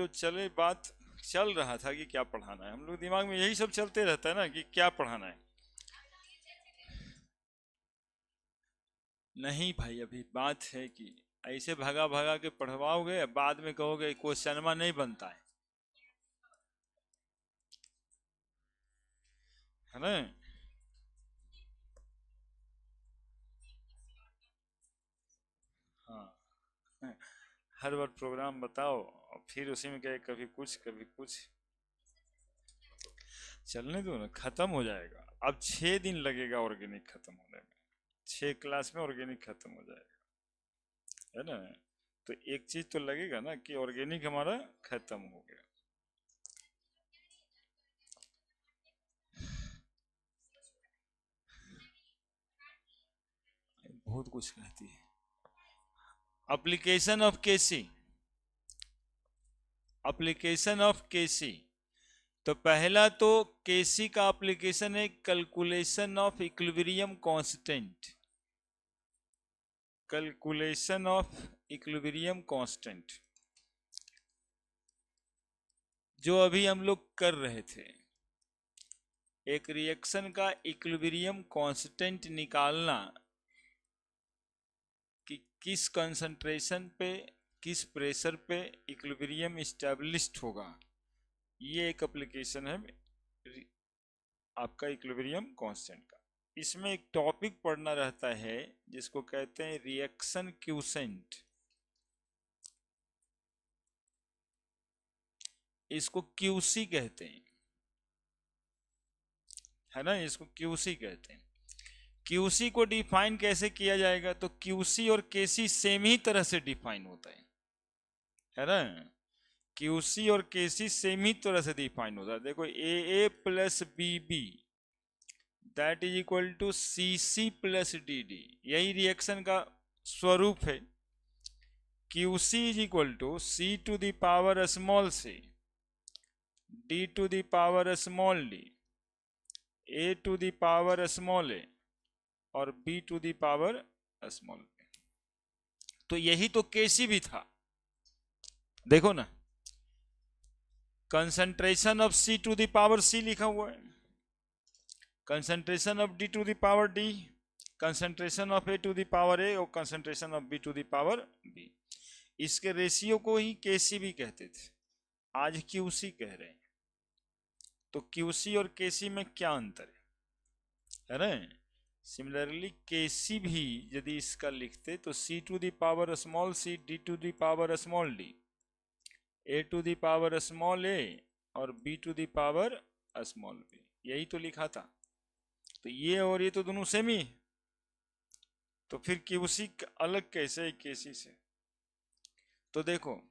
चले बात चल रहा था कि क्या पढ़ाना है। हम लोग दिमाग में यही सब चलते रहता है ना कि क्या पढ़ाना है। नहीं भाई, अभी बात है कि ऐसे भगा भगा के पढ़वाओगे, बाद में कहोगे क्वेश्चनमा नहीं बनता है ना। हाँ, हर बार प्रोग्राम बताओ और फिर उसी में कहे कभी कुछ कभी कुछ। चलने दो ना, खत्म हो जाएगा। अब 6 दिन लगेगा ऑर्गेनिक खत्म होने में। 6 क्लास में ऑर्गेनिक खत्म हो जाएगा, है ना। तो एक चीज तो लगेगा ना कि ऑर्गेनिक हमारा खत्म हो गया। बहुत कुछ कहती है। Application of KC, application of KC. तो पहला तो केसी का एप्लीकेशन है calculation of equilibrium constant. Calculation of equilibrium constant जो अभी हम लोग कर रहे थे। एक रिएक्शन का इक्विलिब्रियम कांस्टेंट निकालना कि किस कंसंट्रेशन पे, किस प्रेशर पे इक्विलिब्रियम स्टैब्लिश्ड होगा। ये एक एप्लीकेशन है आपका इक्विलिब्रियम कांस्टेंट का। इसमें एक टॉपिक पढ़ना रहता है जिसको कहते हैं रिएक्शन क्यूसेंट। इसको क्यूसी कहते हैं, है ना, इसको क्यूसी कहते हैं। क्यूसी को डिफाइन कैसे किया जाएगा, तो क्यूसी और केसी सेम ही तरह से डिफाइन होता है ना। क्यूसी और केसी सेम ही तरह से डिफाइन होता है। देखो, A plus B B that is equal to C C plus D D, यही रिएक्शन का स्वरूप है। QC is equal to C to the power small C, D to the power small D, A to the power small A और B to the power small B. तो यही तो KC भी था। देखो ना, concentration of C to the power C लिखा हुआ है, concentration of D to the power D, concentration of A to the power A और concentration of B to the power B. इसके रेशियो को ही केसी भी कहते थे, आज क्यूसी कह रहे हैं। तो क्यूसी और केसी में क्या अंतर है ना। सिमिलरली केसी भी यदि इसका लिखते तो C to the power small C, D to the power small D, A to the power small A और B to the power small B, यही तो लिखा था। तो ये और ये तो दोनों सेम ही। तो फिर क्यूसी अलग कैसे है केसी से। तो देखो,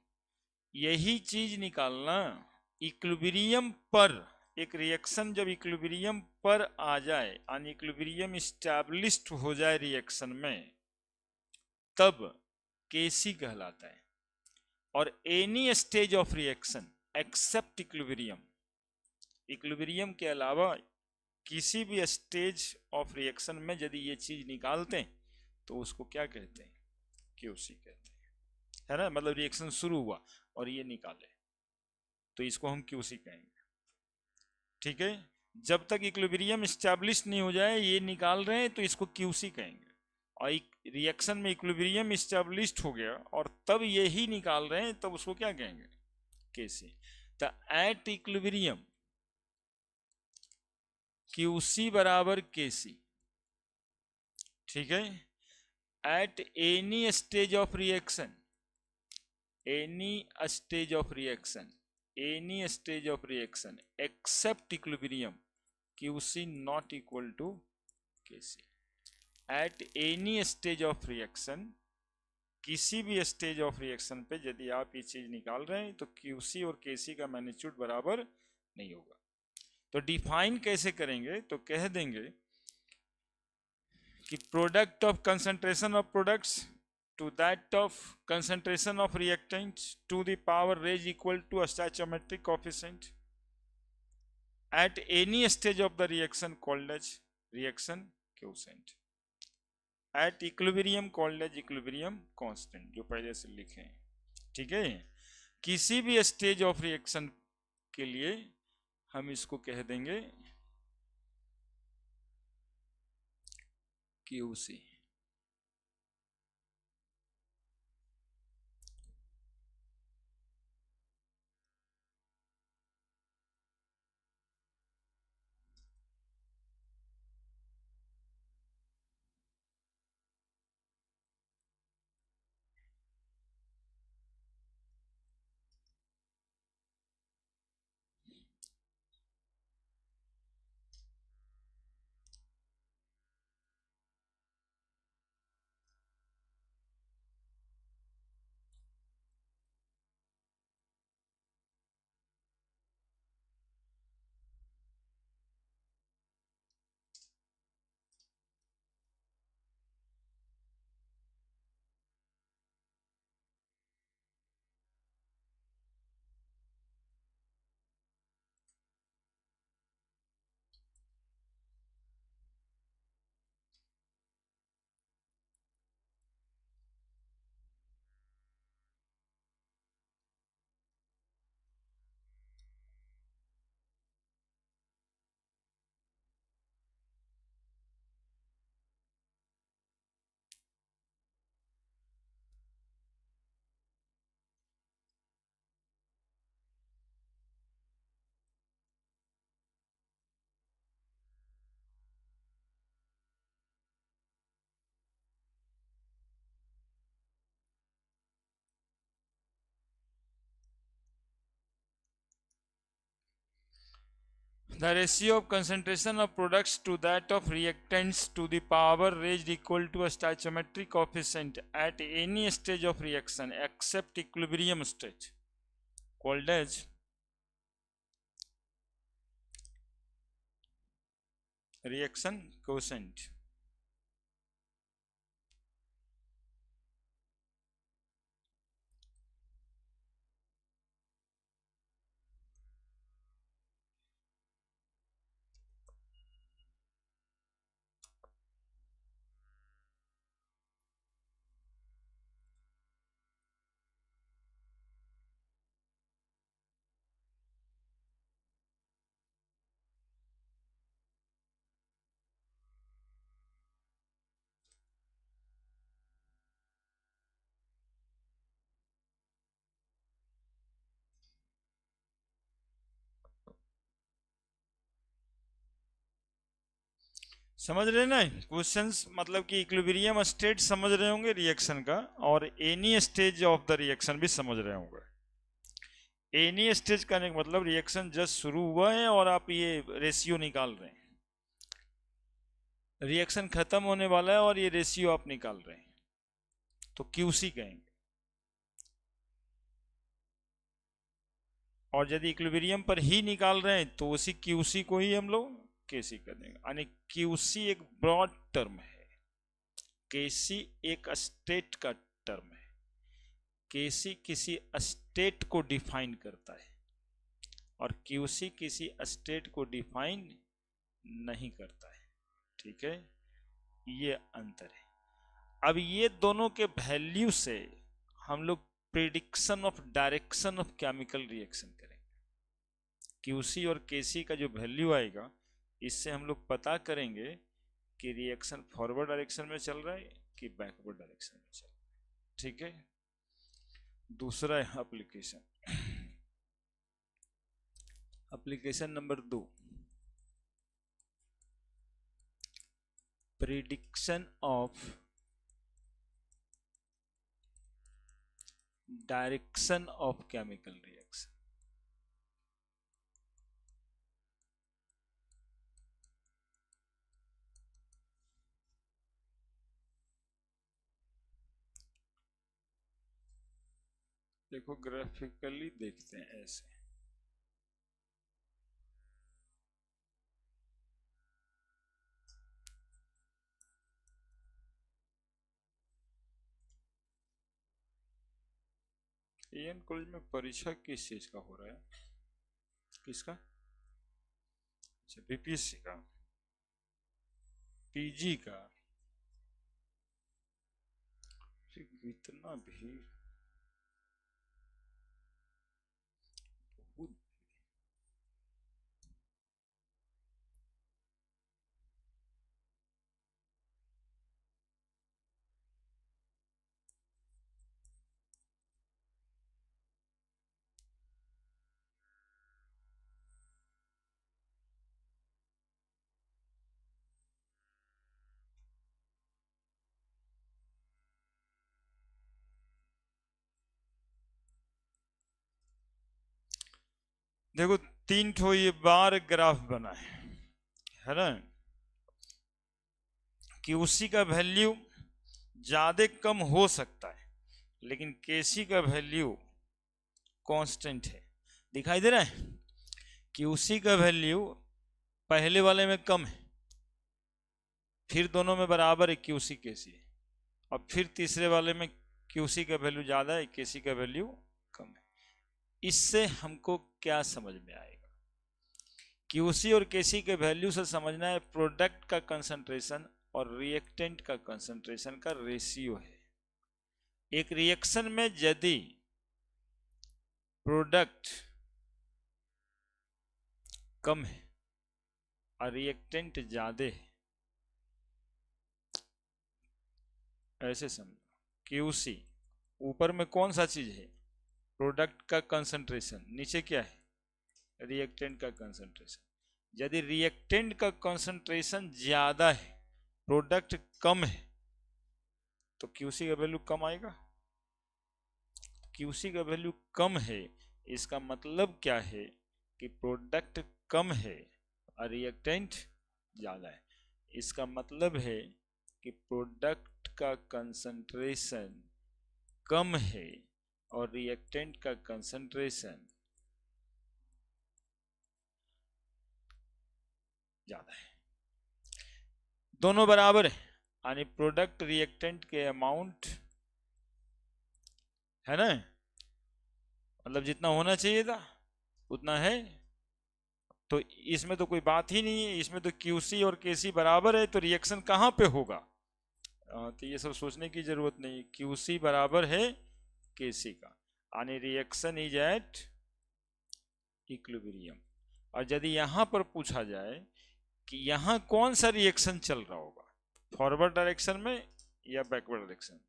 यही चीज निकालना इक्विलिब्रियम पर, एक रिएक्शन जब इक्विलिब्रियम पर आ जाए, यानी इक्विलिब्रियम स्टैब्लिश्ड हो जाए रिएक्शन में, तब केसी कहलाता है। और any stage of reaction except equilibrium, equilibrium के अलावा किसी भी स्टेज ऑफ रिएक्शन में यदि ये चीज निकालते हैं तो उसको क्या कहते हैं, क्यूसी कहते हैं, है ना। मतलब रिएक्शन शुरू हुआ और ये निकाले तो इसको हम क्यूसी कहेंगे, ठीक है। जब तक इक्विलिब्रियम स्टैब्लिश नहीं हो जाए, ये निकाल रहे हैं तो इसको क्यूसी कहेंगे। और रिएक्शन में इक्विलिब्रियम स्टैब्लिश्ड हो गया और तब यही निकाल रहे हैं, तब उसको क्या कहेंगे, केसी। तो एट इक्विलिब्रियम क्यूसी बराबर केसी, ठीक है। At any stage of reaction, any stage of reaction, any stage of reaction except equilibrium, QC not equal to KC. At any stage of reaction, किसी भी स्टेज ऑफ रिएक्शन पे यदि आप ये चीज निकाल रहे हैं तो क्यूसी और केसी का मैग्नीट्यूड बराबर नहीं होगा। तो डिफाइन कैसे करेंगे, तो कह देंगे कि product of concentration of products to that of concentration of reactants to the power raised equal to a stoichiometric coefficient at any stage of the reaction called as reaction quotient, at equilibrium called as equilibrium constant, जो पहले से लिखे हैं, ठीक है। किसी भी stage of reaction के लिए हम इसको कह देंगे QC. The ratio of concentration of products to that of reactants to the power raised equal to a stoichiometric coefficient at any stage of reaction except equilibrium stage, called as reaction quotient. समझ रहे ना questions, मतलब कि equilibrium state समझ रहे होंगे reaction का, और any stage of the reaction भी समझ रहे होंगे। एनी स्टेज करने का मतलब रिएक्शन जस्ट शुरू हुआ है और आप ये रेशियो निकाल रहे हैं, रिएक्शन खत्म होने वाला है और ये रेशियो आप निकाल रहे हैं, तो क्यूसी कहेंगे। और यदि इक्विलिब्रियम पर ही निकाल रहे हैं तो उसी क्यूसी को ही हम लोग केसी कर देंगे। यानी क्यूसी एक ब्रॉड टर्म है, केसी एक स्टेट का टर्म है। केसी किसी स्टेट को डिफाइन करता है और क्यूसी किसी स्टेट को डिफाइन नहीं करता है। ठीक है, ये अंतर है। अब ये दोनों के वैल्यू से हम लोग prediction of direction of chemical reaction करेंगे। क्यूसी और केसी का जो वैल्यू आएगा, इससे हम लोग पता करेंगे कि रिएक्शन फॉरवर्ड डायरेक्शन में चल रहा है कि बैकवर्ड डायरेक्शन में चल रहा है। ठीक है, दूसरा है application. Application number 2, prediction of direction of chemical reaction. देखो ग्राफिकली देखते हैं ऐसे। एएन कॉलेज में परीक्षा किस चीज का हो रहा है? किसका? अच्छा, बीपीएससी का, पीजी का। इतना भीड़, देखो 3 ठो ये बार ग्राफ बना है ना, कि उसी का वैल्यू ज्यादा कम हो सकता है, लेकिन केसी का वैल्यू कांस्टेंट है। दिखाई दे रहा है कि उसी का वैल्यू पहले वाले में कम है, फिर दोनों में बराबर है क्यूसी केसी, और फिर तीसरे वाले में क्यूसी का वैल्यू ज्यादा है, केसी का वैल्यू कम है। इससे हमको क्या समझ में आएगा? क्यूसी और केसी के वैल्यू से समझना है प्रोडक्ट का कंसंट्रेशन और रिएक्टेंट का कंसंट्रेशन का रेशियो है। एक रिएक्शन में यदि प्रोडक्ट कम है और रिएक्टेंट ज्यादा है, ऐसे समझो क्यूसी ऊपर में कौन सा चीज है? प्रोडक्ट का कंसंट्रेशन, नीचे क्या है? रिएक्टेंट का कंसंट्रेशन। यदि रिएक्टेंट का कंसंट्रेशन ज्यादा है, प्रोडक्ट कम है, तो क्यूसी का वैल्यू कम आएगा। क्यूसी का वैल्यू कम है, इसका मतलब क्या है कि प्रोडक्ट कम है और रिएक्टेंट ज्यादा है। इसका मतलब है कि प्रोडक्ट का कंसंट्रेशन कम है और रिएक्टेंट का कंसंट्रेशन ज्यादा है। दोनों बराबर है, यानी प्रोडक्ट रिएक्टेंट के अमाउंट है ना, मतलब जितना होना चाहिए था उतना है। तो इसमें तो कोई बात ही नहीं है, इसमें तो क्यूसी और केसी बराबर है, तो रिएक्शन कहाँ पे होगा? तो ये सब सोचने की जरूरत नहीं। क्यूसी बराबर है केसी का, यानी रिएक्शन इज एट इक्विलिब्रियम। और यदि यहां पर पूछा जाए कि यहां कौन सा रिएक्शन चल रहा होगा, फॉरवर्ड डायरेक्शन में या बैकवर्ड डायरेक्शन,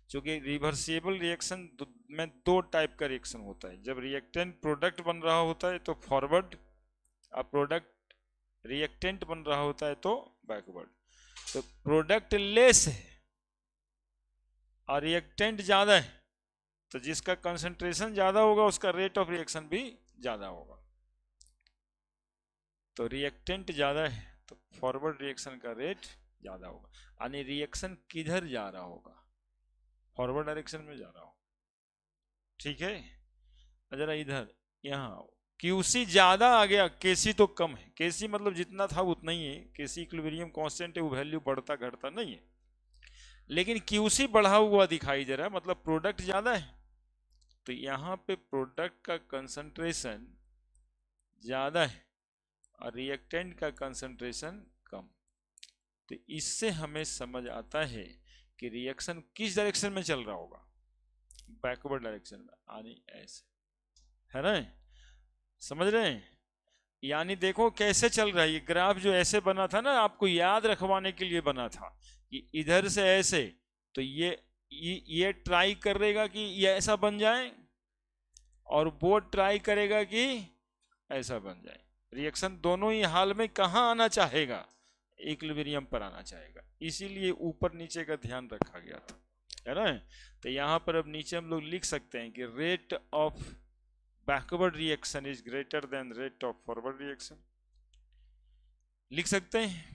क्योंकि रिवर्सिबल रिएक्शन में 2 टाइप का रिएक्शन होता है। जब रिएक्टेंट प्रोडक्ट बन रहा होता है तो फॉरवर्ड, और प्रोडक्ट रिएक्टेंट बन रहा होता है तो बैकवर्ड। तो प्रोडक्ट लेस है और रिएक्टेंट ज्यादा है, तो जिसका कंसंट्रेशन ज्यादा होगा उसका रेट ऑफ रिएक्शन भी ज्यादा होगा। तो रिएक्टेंट ज्यादा है तो फॉरवर्ड रिएक्शन का रेट ज्यादा होगा, यानी रिएक्शन किधर जा रहा होगा? फॉरवर्ड डायरेक्शन में जा रहा होगा। ठीक है, जरा इधर यहाँ क्यूसी ज्यादा आ गया, केसी तो कम है। केसी मतलब जितना था उतना ही है, केसी इक्विलिब्रियम कांस्टेंट है, वो वैल्यू बढ़ता घटता नहीं है। लेकिन क्यूसी बढ़ा हुआ दिखाई दे रहा है, मतलब प्रोडक्ट ज्यादा है, तो यहाँ पे प्रोडक्ट का कंसंट्रेशन ज्यादा है और रिएक्टेंट का कंसंट्रेशन कम। तो इससे हमें समझ आता है कि रिएक्शन किस डायरेक्शन में चल रहा होगा? बैकवर्ड डायरेक्शन में, यानी ऐसे, है ना? समझ रहे हैं? यानी देखो कैसे चल रहा है ये ग्राफ। जो ऐसे बना था ना, आपको याद रखवाने के लिए बना था कि इधर से ऐसे, तो ये ट्राई करेगा कि ये ऐसा बन जाए, और वो ट्राई करेगा कि ऐसा बन जाए। रिएक्शन दोनों ही हाल में कहाँ आना चाहेगा? इक्विलिब्रियम पर आना चाहेगा, इसीलिए ऊपर नीचे का ध्यान रखा गया था, है ना? तो यहाँ पर अब नीचे हम लोग लिख सकते हैं कि rate of backward reaction is greater than rate of forward reaction. लिख सकते हैं।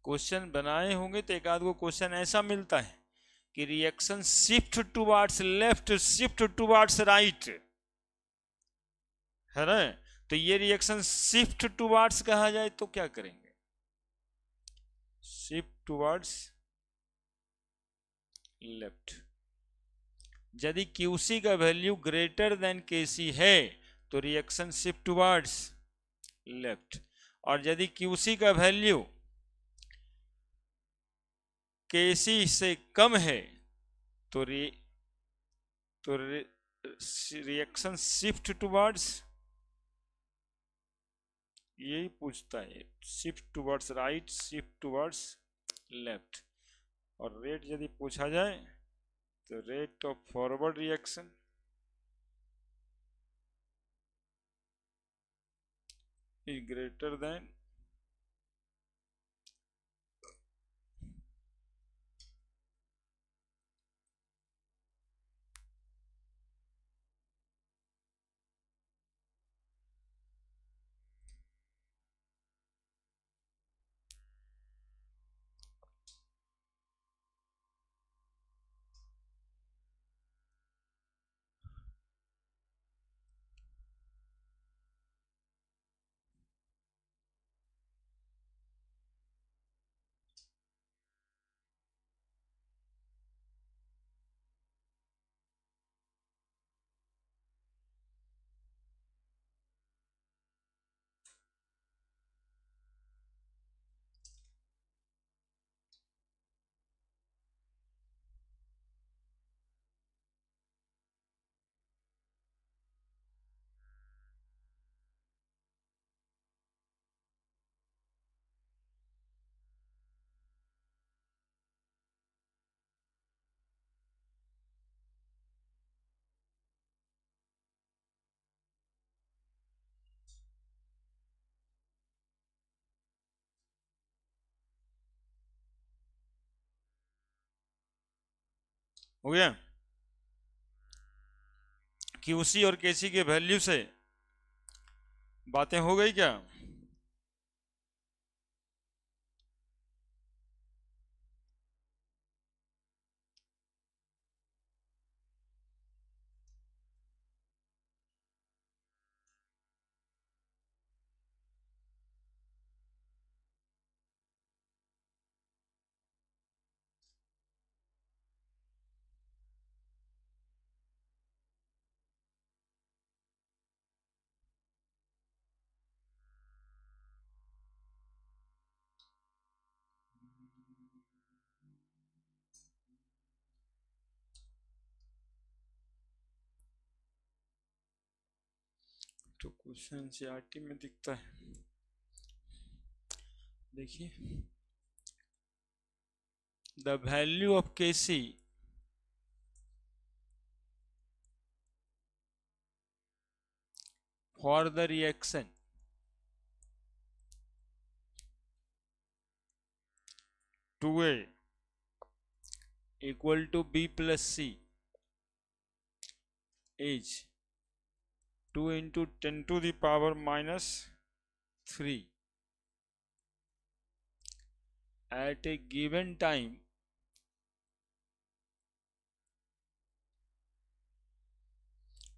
क्वेश्चन बनाए होंगे तो एक आध गो क्वेश्चन ऐसा मिलता है कि reaction shift towards left, shift towards right, है ना? तो ये रिएक्शन शिफ्ट टुवर्ड्स कहा जाए तो क्या करेंगे? Shift towards left. यदि क्यूसी का वैल्यू ग्रेटर देन केसी है तो रिएक्शन शिफ्ट टुवर्ड्स लेफ्ट, और यदि क्यूसी का वैल्यू केसी से कम है तो रिएक्शन शिफ्ट टुवर्ड्स, यही पूछता है, shift towards right, shift towards left. और रेट यदि पूछा जाए तो rate of forward reaction is greater than हो गया। क्यूसी और केसी के वैल्यू से बातें हो गई क्या? तो क्वेश्चन एनसीईआरटी में दिखता है, देखिए, the value of KC for the reaction 2A equal to B plus C is 2 into 10 to the power minus 3 at a given time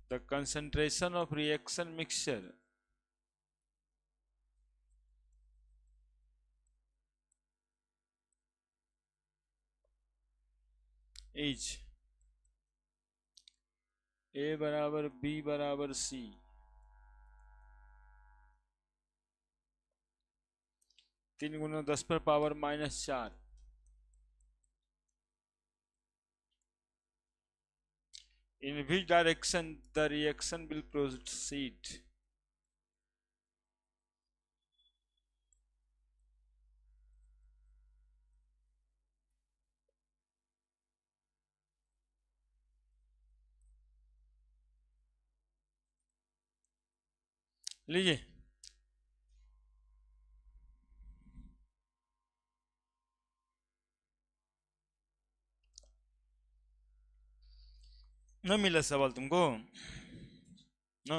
the concentration of reaction mixture is A बराबर B बराबर C 3 गुना 10 पर power minus 4 in which direction the reaction will proceed। लीजिए, न मिला सवाल तुमको ना?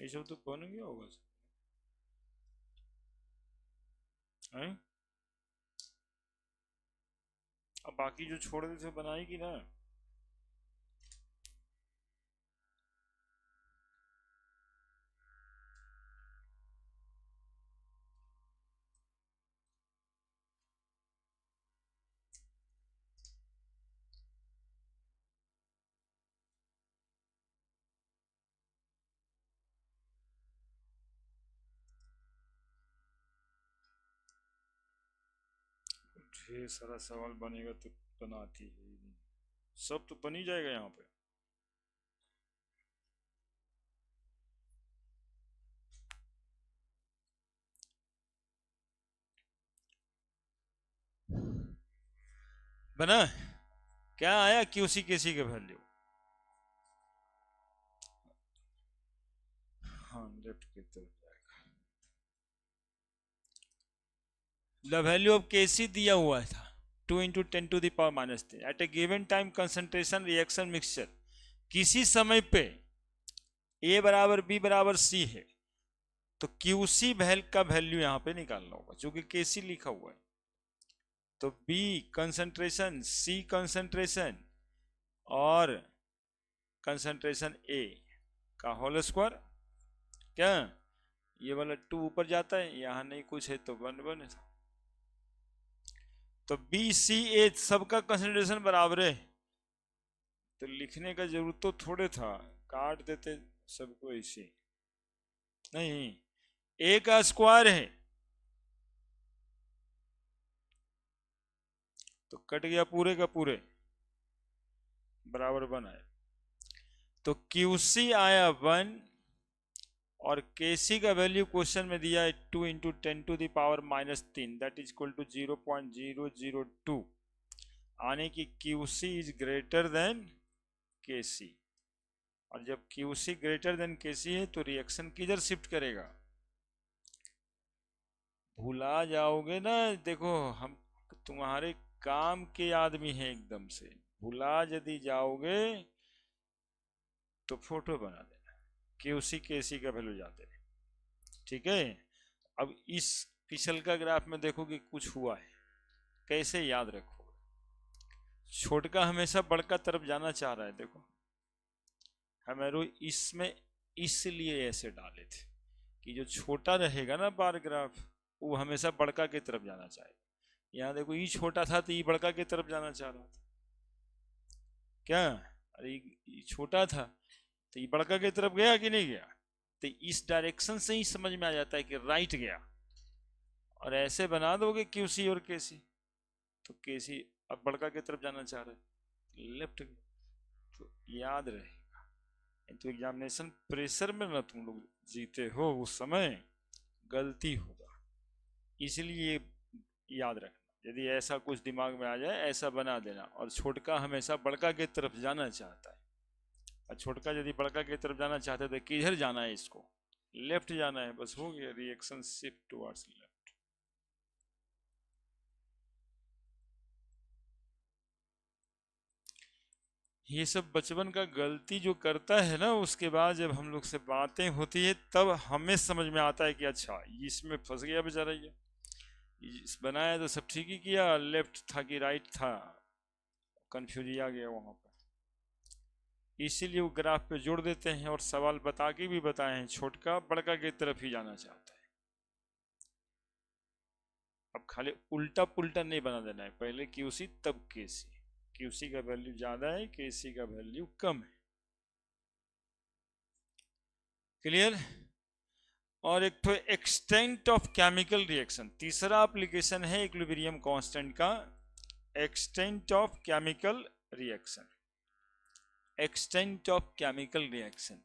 ये सब तो बन गया होगा हैं? अब बाकी जो छोड़ दे थे बनाएगी ना? ढेर सारा सवाल बनेगा तो बनाती है ही नहीं। सब तो बन ही जाएगा यहाँ पे। बना क्या आया क्यूसी केसी का वैल्यू? हाँ लेफ्ट की तरफ जाएगा। द वैल्यू ऑफ केसी दिया हुआ था 2 × 10⁻³ at a given time concentration reaction mixture. किसी समय पे ए बराबर बी बराबर सी है तो क्यूसी का वैल्यू यहाँ पे निकालना होगा, क्योंकि केसी लिखा हुआ है। तो बी कंसंट्रेशन, सी कंसंट्रेशन और कंसंट्रेशन ए का होल स्क्वायर। क्या ये वाला 2 ऊपर जाता है, यहाँ नहीं कुछ है तो 1 है। तो बी सी ए सबका कंसंट्रेशन बराबर है, तो लिखने का जरूरत तो थोड़े था, काट देते सबको ऐसे। नहीं, ए का स्क्वायर है तो कट गया पूरे का पूरे, बराबर 1 आया। तो क्यूसी आया 1 और केसी का वैल्यू क्वेश्चन में दिया है 2 × 10⁻³ दैट इज इक्वल टू 0.002, आने की क्यूसी इज ग्रेटर देन केसी। और जब क्यूसी ग्रेटर देन केसी है तो रिएक्शन किधर शिफ्ट करेगा? भुला जाओगे ना, देखो हम तुम्हारे काम के आदमी हैं, एकदम से भुला यदि जाओगे तो फोटो बना देना, क्यूसी केसी का वैल्यू जाते हैं। ठीक है, अब इस पिछल का ग्राफ में देखो कि कुछ हुआ है, कैसे याद रखोगे? छोटका हमेशा बड़का तरफ जाना चाह रहा है। देखो हमें इसमें इसलिए ऐसे डाले थे कि जो छोटा रहेगा ना बार ग्राफ, वो हमेशा बड़का की तरफ जाना चाहेगा। यहाँ देखो ई छोटा था तो ई बड़का की तरफ जाना चाह रहा था। क्या अरे ये छोटा था तो ये बड़का की तरफ गया कि नहीं गया? तो इस डायरेक्शन से ही समझ में आ जाता है कि राइट गया। और ऐसे बना दोगे क्यूसी और केसी तो केसी अब बड़का की तरफ जाना चाह रहा है, लेफ्ट। तो याद रहेगा, तो एग्जामिनेशन प्रेशर में ना तुम लोग जीते हो, उस समय गलती होगा, इसलिए याद रखना। यदि ऐसा कुछ दिमाग में आ जाए ऐसा बना देना। और छोटका हमेशा बड़का की तरफ जाना चाहता है, और छोटका यदि बड़का की तरफ जाना चाहता है तो किधर जाना है? इसको लेफ्ट जाना है, बस हो गया, रिएक्शन शिफ्ट टुवर्ड्स लेफ्ट। ये सब बचपन का गलती जो करता है ना, उसके बाद जब हम लोग से बातें होती है तब हमें समझ में आता है कि अच्छा इसमें फंस गया बेचारा, ये बनाया तो सब ठीक ही किया, लेफ्ट था कि राइट था, कंफ्यूज आ गया वहां पर। इसीलिए वो ग्राफ पे जोड़ देते हैं और सवाल बता के भी बताए हैं छोटका बड़का की तरफ ही जाना चाहता है। अब खाली उल्टा पुल्टा नहीं बना देना है, पहले क्यूसी तब केसी। क्यूसी का वैल्यू ज्यादा है, केसी का वैल्यू कम है। क्लियर? और एक तो एक्सटेंट ऑफ केमिकल रिएक्शन, तीसरा एप्लीकेशन है इक्विलिब्रियम कांस्टेंट का, extent of chemical reaction. Extent of chemical reaction,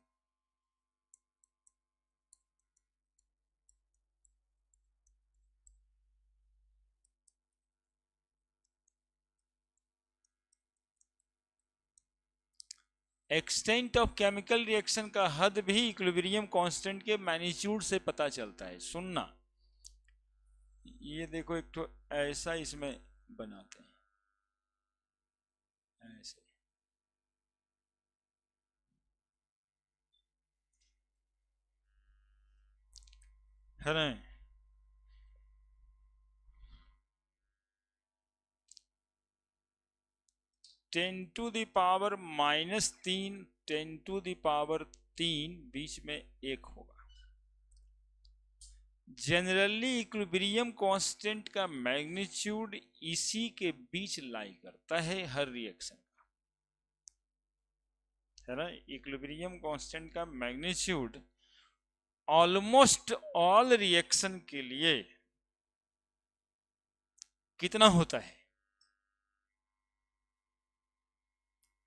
extent of chemical reaction का हद भी इक्विलिब्रियम कांस्टेंट के मैग्नीट्यूड से पता चलता है। सुनना, ये देखो एक तो ऐसा इसमें बनाते हैं, ऐसे है ना, 10⁻³ 10⁻³ बीच में 1 होगा। जनरली इक्विलिब्रियम कांस्टेंट का मैग्नीट्यूड इसी के बीच लाई करता है हर रिएक्शन का, है ना। इक्विलिब्रियम कांस्टेंट का मैग्नीट्यूड ऑलमोस्ट ऑल रिएक्शन के लिए कितना होता है,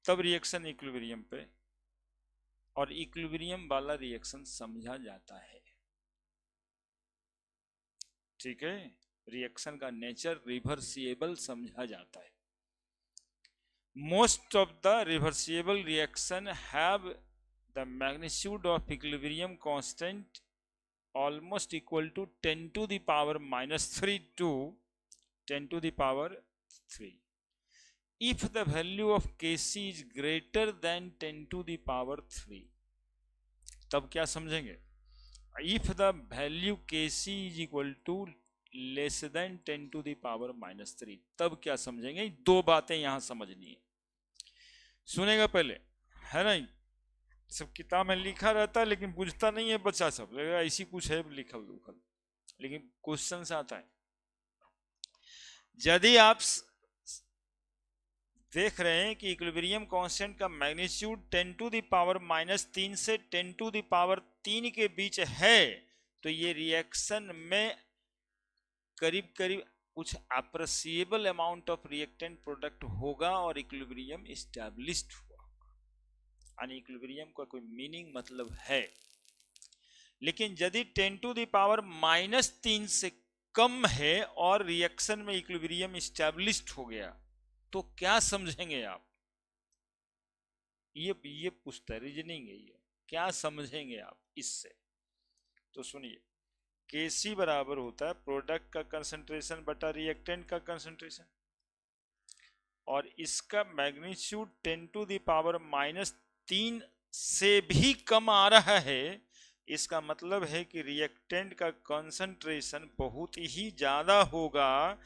तब रिएक्शन इक्विलिब्रियम पे, और इक्विलिब्रियम वाला रिएक्शन समझा जाता है। ठीक है, रिएक्शन का नेचर रिवर्सिबल समझा जाता है। Most of the reversible reaction have the magnitude of equilibrium constant almost equal to 10 to the power minus 3 to 10 to the power 3 if the value of Kc is greater than 10 to the power 3। तब क्या समझेंगे, if the value Kc is equal to less than 10 to the power minus 3, तब क्या समझेंगे। दो बातें यहां समझनी है, सुनेगा पहले, है ना। सब किताब में लिखा रहता है लेकिन बुझता नहीं है बच्चा, सब लगेगा ऐसी कुछ है लिखल उखल, लेकिन क्वेश्चन से आता है। यदि आप देख रहे हैं कि इक्विलिब्रियम कांस्टेंट का magnitude 10 to the power minus 3 से 10 टू द पावर 3 के बीच है, तो ये रिएक्शन में करीब करीब कुछ appreciable amount of reactant product होगा और इक्विलिब्रियम एस्टैब्लिश्ड हुआ। यानी इक्विलिब्रियम का कोई मीनिंग मतलब है। लेकिन यदि 10 टू द पावर माइनस 3 से कम है और रिएक्शन में इक्विलिब्रियम एस्टैब्लिश्ड हो गया, तो क्या समझेंगे आप। ये पूछता है, रीजनिंग है ये, क्या समझेंगे आप इससे। तो सुनिए, Kc बराबर होता है प्रोडक्ट का कंसंट्रेशन बटा रिएक्टेंट का कंसंट्रेशन, और इसका magnitude 10 to the power minus 3 से भी कम आ रहा है। इसका मतलब है कि रिएक्टेंट का कंसंट्रेशन बहुत ही ज्यादा होगा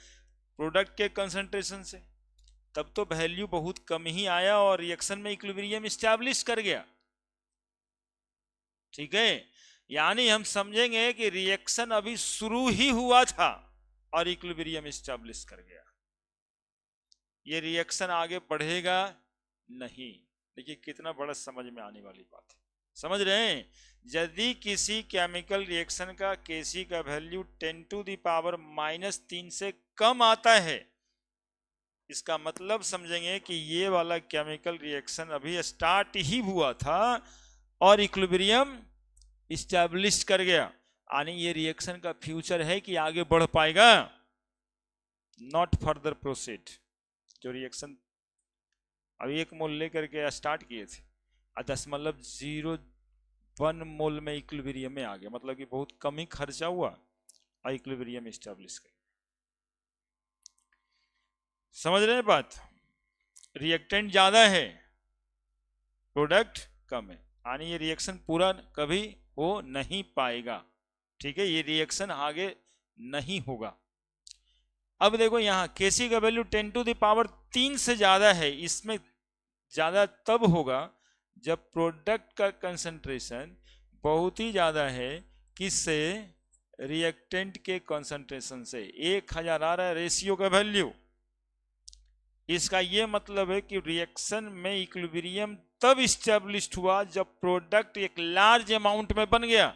प्रोडक्ट के कंसंट्रेशन से, तब तो वैल्यू बहुत कम ही आया और रिएक्शन में इक्विलिब्रियम एस्टैब्लिश कर गया। ठीक है, यानी हम समझेंगे कि रिएक्शन अभी शुरू ही हुआ था और इक्विलिब्रियम एस्टैब्लिश कर गया। ये रिएक्शन आगे बढ़ेगा नहीं। देखिए कितना बड़ा समझ में आने वाली बात है, समझ रहे हैं। यदि किसी केमिकल रिएक्शन का Kc का value 10 to the power minus 3 से कम आता है, इसका मतलब समझेंगे कि ये वाला केमिकल रिएक्शन अभी स्टार्ट ही हुआ था और इक्विलिब्रियम एस्टैब्लिश कर गया। यानी ये रिएक्शन का फ्यूचर है कि आगे बढ़ पाएगा, नॉट फर्दर प्रोसीड। जो रिएक्शन अभी 1 मोल लेकर के स्टार्ट किए थे, 0.01 मोल में इक्विलिब्रियम में आ गया, मतलब कि बहुत कम ही खर्चा हुआ और इक्विलिब्रियम एस्टैब्लिश कर। समझ रहे हैं बात। रिएक्टेंट ज्यादा है, प्रोडक्ट कम है, यानी ये रिएक्शन पूरा कभी हो नहीं पाएगा। ठीक है, ये रिएक्शन आगे नहीं होगा। अब देखो यहाँ Kc का वैल्यू 10 टू द पावर 3 से ज्यादा है। इसमें ज्यादा तब होगा जब प्रोडक्ट का कंसंट्रेशन बहुत ही ज्यादा है, किससे, रिएक्टेंट के कंसंट्रेशन से। 1000 आ रहा है रेशियो का वैल्यू। इसका यह मतलब है कि रिएक्शन में इक्विलिब्रियम तब इस्टेब्लिश्ड हुआ जब प्रोडक्ट एक लार्ज अमाउंट में बन गया।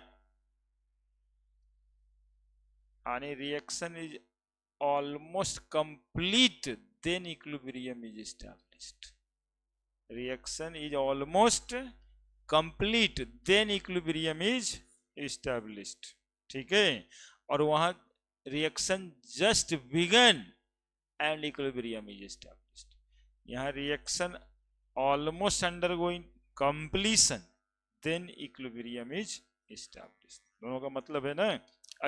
यानी reaction is almost complete, then equilibrium is established. Reaction is almost complete, then equilibrium is established. ठीक है, और वहां reaction just began and equilibrium is established. यहाँ reaction almost undergoing completion, then equilibrium is established. दोनों का मतलब है ना।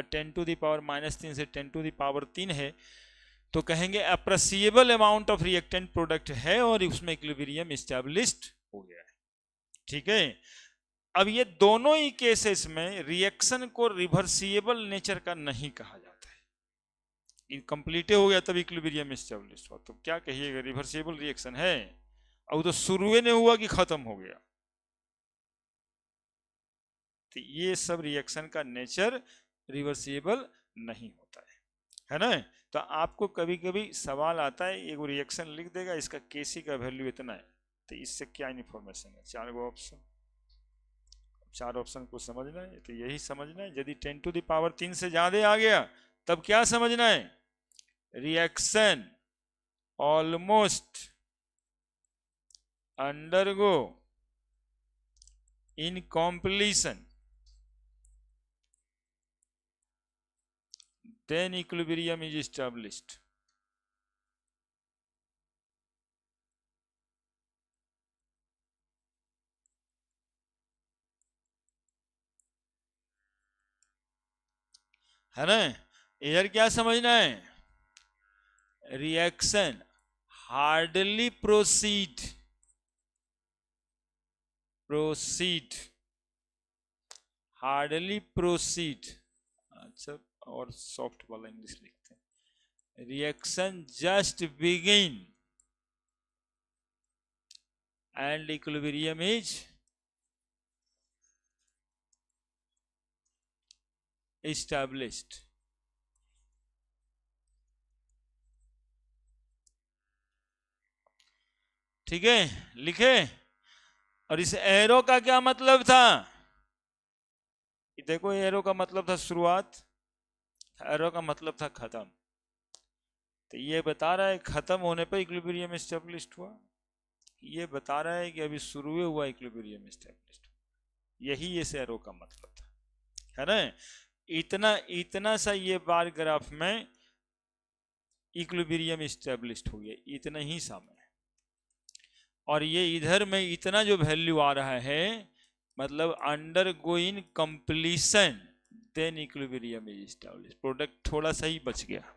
10 टू द पावर माइनस 3 से 10 टू द पावर 3 है, तो कहेंगे appreciable amount of reactant product है और उसमें इक्विलिब्रियम एस्टैब्लिश्ड हो गया है। ठीक है, अब ये दोनों ही केसेस में रिएक्शन को रिवर्सिबल नेचर का नहीं कहा जाता है। कंप्लीट हो गया तब इक्विलिब्रियम एस्टैब्लिश्ड हुआ, तो क्या कहिएगा, रिवर्सिबल रिएक्शन है। अब तो शुरू नहीं हुआ कि खत्म हो गया। तो ये सब रिएक्शन का नेचर रिवर्सिबल नहीं होता है ना। तो आपको कभी कभी सवाल आता है, एक रिएक्शन लिख देगा, इसका Kc का वैल्यू इतना है, तो इससे क्या इन्फॉर्मेशन है। 4 ऑप्शन, 4 ऑप्शन को समझना है। तो यही समझना है, यदि 10 टू द पावर 3 से ज्यादा आ गया तब क्या समझना है, reaction almost undergo in completion then equilibrium is established. है ना? इधर क्या समझना है? Reaction hardly proceed hardly proceed. अच्छा, और सॉफ्ट वाला इंग्लिश लिखते हैं। Reaction just begin and equilibrium is established. ठीक है, लिखे। और इस एरो का क्या मतलब था? देखो, एरो का मतलब था शुरुआत, एरो का मतलब था खत्म। तो ये बता रहा है खत्म होने पर इक्विलिब्रियम एस्टैब्लिश्ड हुआ, ये बता रहा है कि अभी शुरू हुआ इक्विलिब्रियम एस्टैब्लिश्ड। यही इस एरो का मतलब था, है ना? इतना इतना सा ये बार ग्राफ में इक्विलिब्रियम एस्टैब्लिश्ड हो गया, इतना ही समय। और ये इधर में इतना जो वैल्यू आ रहा है, मतलब undergoing completion then equilibrium is established. Product थोड़ा सा ही बच गया।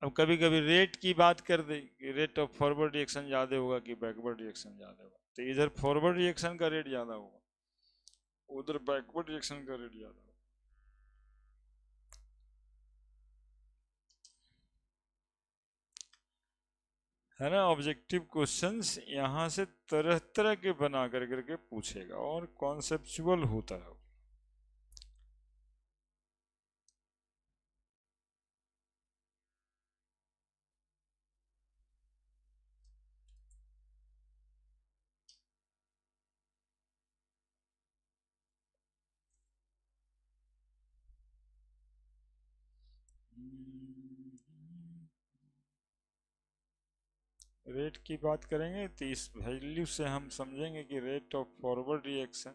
अब कभी कभी रेट की बात कर दे, रेट ऑफ फॉरवर्ड रिएक्शन ज्यादा होगा कि बैकवर्ड रिएक्शन ज्यादा होगा, तो इधर फॉरवर्ड रिएक्शन का रेट ज्यादा होगा, उधर बैकवर्ड रिएक्शन का रेट ज्यादा होगा। है ना? ऑब्जेक्टिव क्वेश्चंस यहाँ से तरह तरह के बना करके पूछेगा और कॉन्सेप्चुअल होता है। रेट की बात करेंगे तो इस वैल्यू से हम समझेंगे कि rate of forward reaction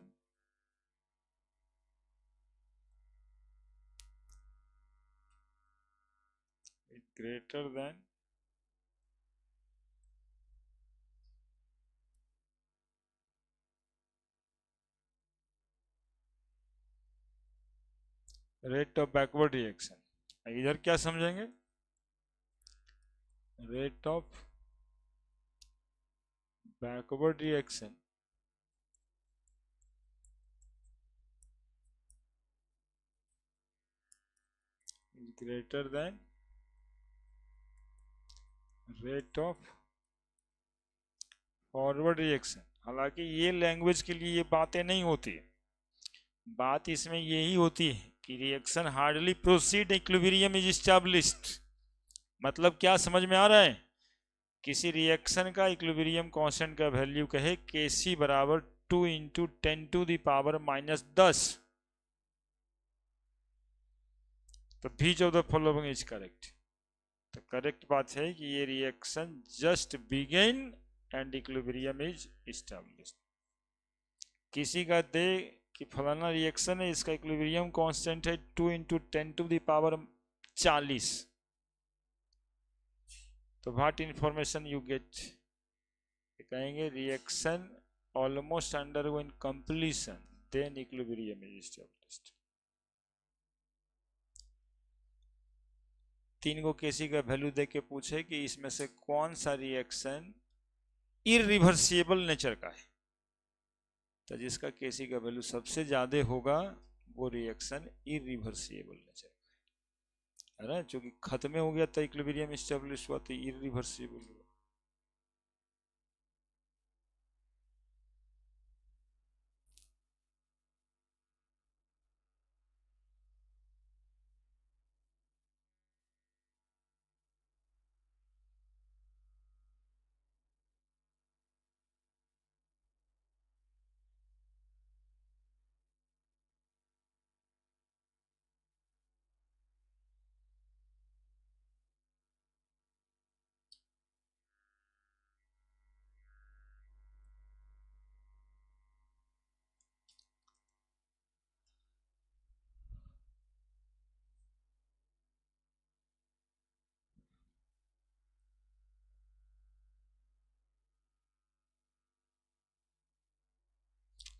greater than rate of backward reaction. इधर क्या समझेंगे? Rate of backward reaction greater than rate of forward reaction. हालांकि ये लैंग्वेज के लिए ये बातें नहीं होती, बात इसमें यही होती है कि reaction hardly proceed equilibrium is established. मतलब क्या समझ में आ रहा है? किसी रिएक्शन का इक्विलिब्रियम कांस्टेंट का वैल्यू कहे Kc बराबर 2 इंटू 10⁻⁻10, तो which of the following is correct. तो करेक्ट बात है कि ये reaction just begin and equilibrium is established. किसी का दे कि फलाना रिएक्शन है, इसका इक्विलिब्रियम कांस्टेंट है 2 इंटू 10⁻40, तो व्हाट इंफॉर्मेशन यू गेट? कहेंगे reaction almost undergo in completion then equilibrium is established. 3 को केसी का वैल्यू दे के पूछे कि इसमें से कौन सा रिएक्शन इरिवर्सिबल नेचर का है, तो जिसका केसी का वैल्यू सबसे ज्यादा होगा वो रिएक्शन इरिवर्सिबल नेचर का है ना? क्योंकि खत्म हो गया था, इक्विलिब्रियम एस्टैब्लिश हुआ, तो इरिवर्सिबल हुआ।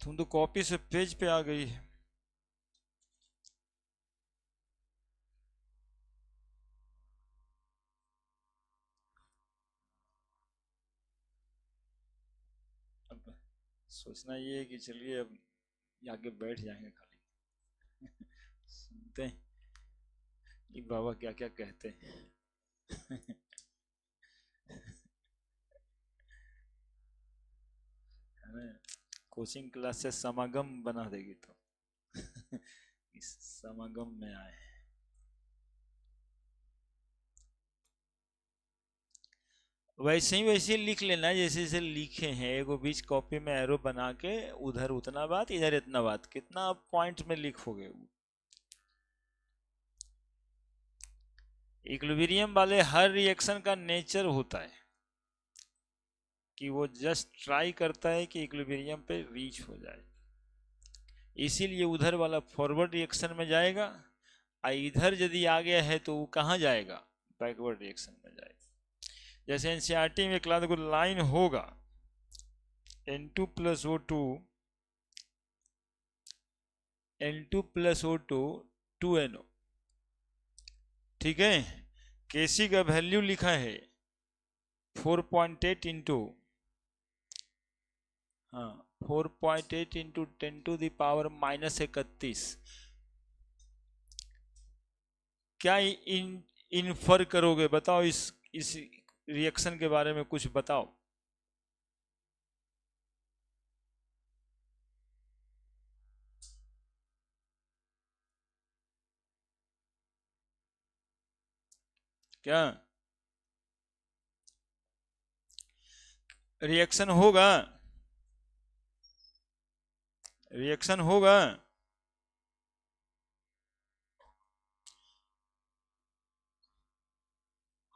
तुम तो कॉपी से पेज पे आ गई। अब सोचना ये है कि चलिए अब आगे बैठ जाएंगे खाली सुनते हैं कि बाबा क्या क्या कहते हैं कोचिंग क्लास से समागम बना देगी तो इस समागम में आए। वैसे ही लिख लेना जैसे जैसे लिखे हैं, एगो बीच कॉपी में एरो बना के उधर उतना बात इधर इतना बात, कितना पॉइंट में लिखोगे। इक्विलिब्रियम वाले हर रिएक्शन का नेचर होता है कि वो जस्ट ट्राई करता है कि इक्विलिब्रियम पे रीच हो जाए, इसीलिए उधर वाला फॉरवर्ड रिएक्शन में जाएगा, और इधर यदि आ गया है तो वो कहाँ जाएगा, बैकवर्ड रिएक्शन में जाएगा। जैसे एनसीईआरटी में क्लास को लाइन होगा N2 plus O2 N2 plus O2 2NO, ठीक है। केसी का वैल्यू लिखा है 4.8 into 4.8 into 10 to the power -31। क्या इन्फर करोगे बताओ, इस रिएक्शन के बारे में कुछ बताओ। क्या रिएक्शन होगा, रिएक्शन होगा।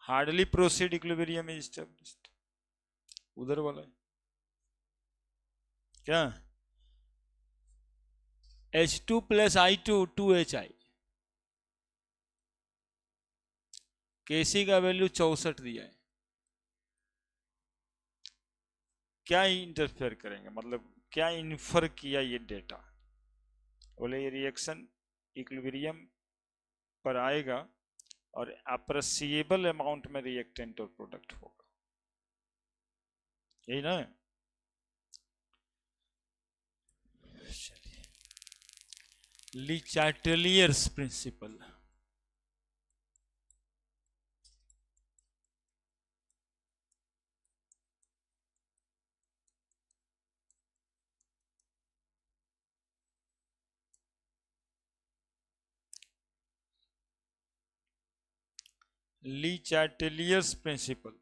Hardly proceed equilibrium is established, उधर वाला क्या H2 प्लस I2 2HI, केसी का वैल्यू 64 दिया है। क्या इंटरफेयर करेंगे, मतलब क्या इन्फर किया ये डेटा, बोले ये रिएक्शन इक्विलिब्रियम पर आएगा और अप्रिशिएबल अमाउंट में रिएक्टेंट और प्रोडक्ट होगा, यही ना। ली चार्टेलियर्स प्रिंसिपल, ली चार्टेलियर्स प्रिंसिपल।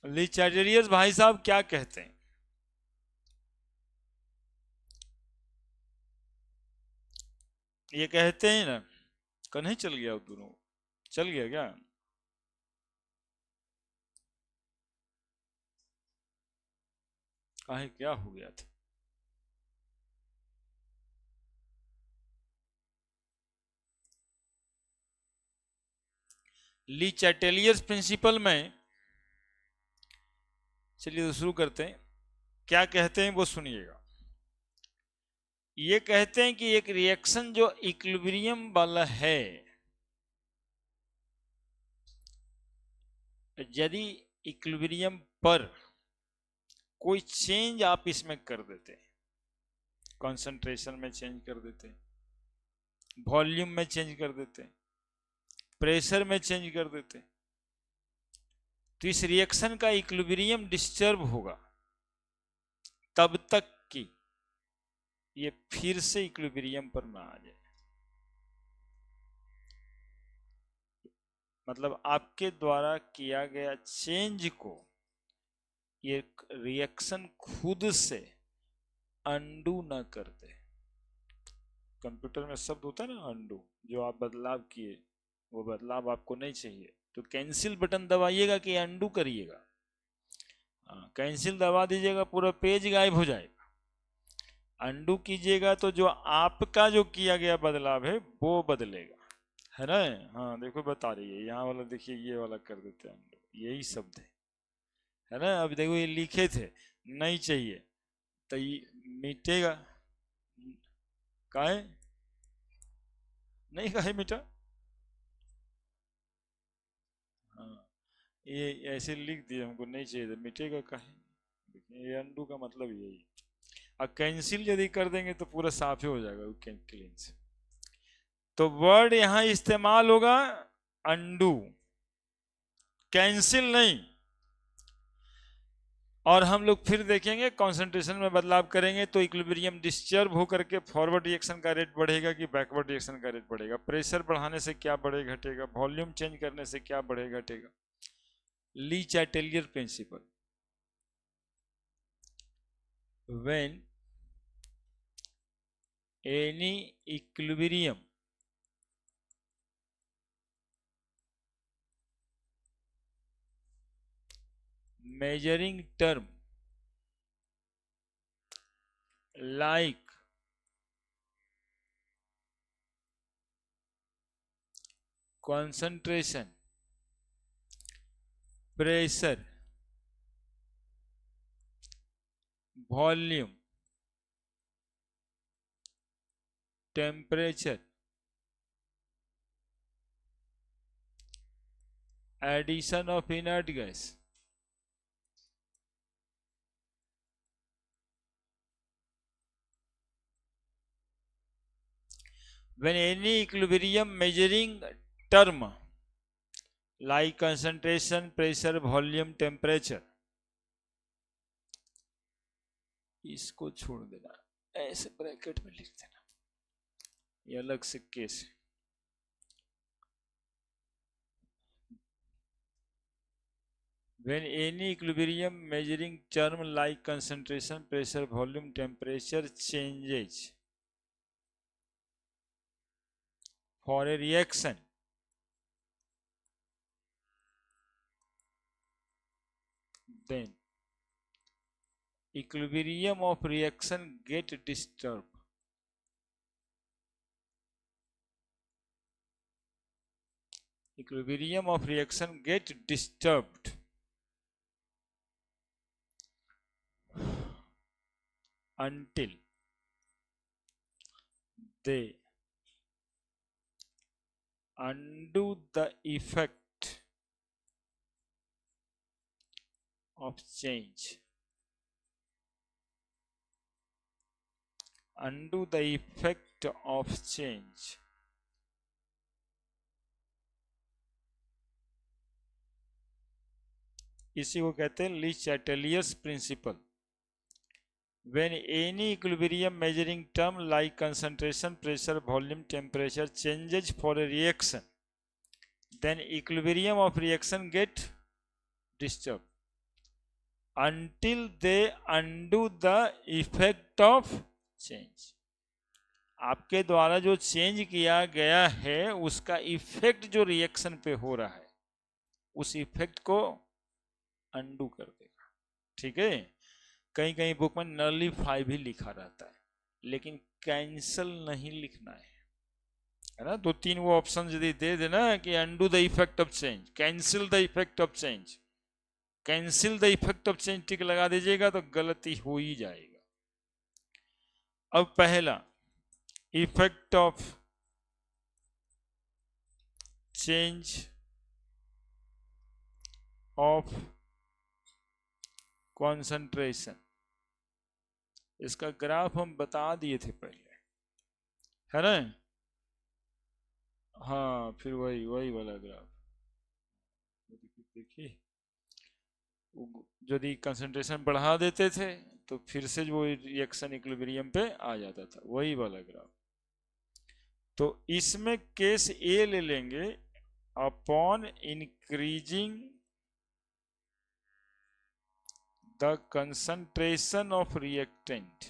ली चार्टेलियर्स भाई साहब क्या कहते हैं, ये कहते हैं ना, कन्हे चल गया दोनों, चल गया क्या। काहे क्या हो गया था। ली चैटेलियर्स प्रिंसिपल में, चलिए तो शुरू करते हैं। क्या कहते हैं वो सुनिएगा। ये कहते हैं कि एक रिएक्शन जो इक्विलिब्रियम वाला है, यदि इक्विलिब्रियम पर कोई चेंज आप इसमें कर देते, कंसंट्रेशन में चेंज कर देते, वॉल्यूम में चेंज कर देते, प्रेशर में चेंज कर देते, तो इस रिएक्शन का इक्विलिब्रियम डिस्टर्ब होगा तब तक कि ये फिर से इक्विलिब्रियम पर ना आ जाए। मतलब आपके द्वारा किया गया चेंज को ये रिएक्शन खुद से अंडू ना कर दे। कंप्यूटर में शब्द होता है ना अंडू, जो आप बदलाव किए वो बदलाव आपको नहीं चाहिए तो कैंसिल बटन दबाइएगा कि अंडू करिएगा। कैंसिल दबा दीजिएगा पूरा पेज गायब हो जाएगा। अंडू कीजिएगा तो जो आपका जो किया गया बदलाव है वो बदलेगा, है ना। हाँ देखो बता रही है यहाँ वाला, देखिए ये वाला कर देते हैं हम लोग, यही शब्द है ना। अब देखो ये लिखे थे नहीं चाहिए तो ये मिटेगा, काहे नहीं, काहे मिटा। हाँ ये ऐसे लिख दिए, हमको नहीं चाहिए तो मिटेगा काहे। देखिए ये अंडू का मतलब यही। अब कैंसिल यदि कर देंगे तो पूरा साफ ही हो जाएगा, वी कैन क्लींस। तो वर्ड यहां इस्तेमाल होगा अंडू, कैंसिल नहीं। और हम लोग फिर देखेंगे कंसंट्रेशन में बदलाव करेंगे तो इक्विलिब्रियम डिस्टर्ब होकर के फॉरवर्ड रिएक्शन का रेट बढ़ेगा कि बैकवर्ड रिएक्शन का रेट बढ़ेगा, प्रेशर बढ़ाने से क्या बढ़े घटेगा, वॉल्यूम चेंज करने से क्या बढ़े घटेगा। Le Chatelier principle, when any equilibrium measuring term like concentration, pressure, volume, temperature, addition of inert gas, when any equilibrium measuring term like concentration, pressure, volume, temperature, इसको छोड़ देना, ऐसे ब्रैकेट में लिख देना, ये अलग से केस है। When any equilibrium measuring term like concentration, pressure, volume, temperature changes for a reaction, then equilibrium of reaction get disturbed. Equilibrium of reaction get disturbed until they undo the effect of change. Undo the effect of change. इसी को कहते हैं ली चैटेलियर्स principal. When any equilibrium measuring term like concentration, pressure, volume, temperature changes for a reaction, then equilibrium of reaction get disturbed until they undo the effect of change. आपके द्वारा जो change किया गया है उसका इफेक्ट जो रिएक्शन पे हो रहा है उस इफेक्ट को अंडू कर देगा, ठीक है। कहीं कहीं बुक में नलिफाई भी लिखा रहता है लेकिन कैंसल नहीं लिखना है ना। दो तीन वो ऑप्शन यदि दे देना कि undo the effect of change, cancel the effect of change, cancel the effect of change tick लगा दीजिएगा तो गलती हो ही जाएगा। अब पहला effect of change of concentration, इसका ग्राफ हम बता दिए थे पहले, है ना। हाँ फिर वही वही वाला ग्राफ देखिए, यदि कंसंट्रेशन बढ़ा देते थे तो फिर से वो रिएक्शन इक्विलिब्रियम पे आ जाता था, वही वाला ग्राफ। तो इसमें केस ए ले लेंगे, upon increasing the concentration of reactant,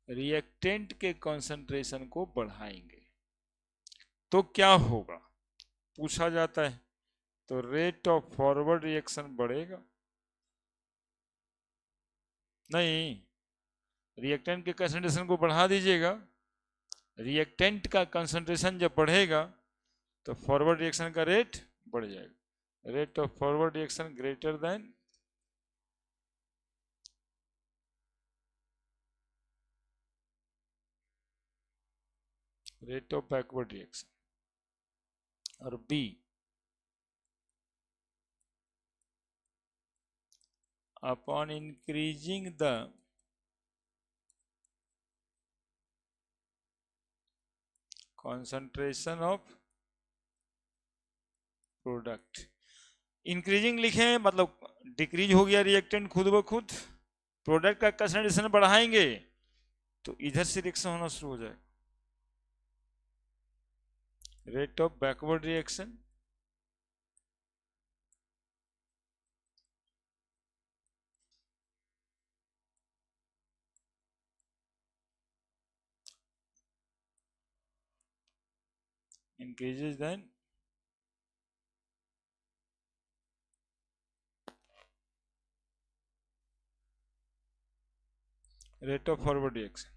reactant के कंसंट्रेशन को बढ़ाएंगे तो क्या होगा पूछा जाता है। तो रेट ऑफ फॉरवर्ड रिएक्शन बढ़ेगा नहीं, रिएक्टेंट के कंसंट्रेशन को बढ़ा दीजिएगा, रिएक्टेंट का कंसंट्रेशन जब बढ़ेगा तो फॉरवर्ड रिएक्शन का रेट बढ़ जाएगा। Rate of forward reaction greater than rate of backward reaction. और B, upon increasing the concentration of product. Increasing लिखे मतलब डिक्रीज हो गया रिएक्टेंट खुद ब खुद, प्रोडक्ट का कंसंट्रेशन बढ़ाएंगे तो इधर से रिएक्शन होना शुरू हो जाएगा। Rate of backward reaction increases then rate of forward reaction।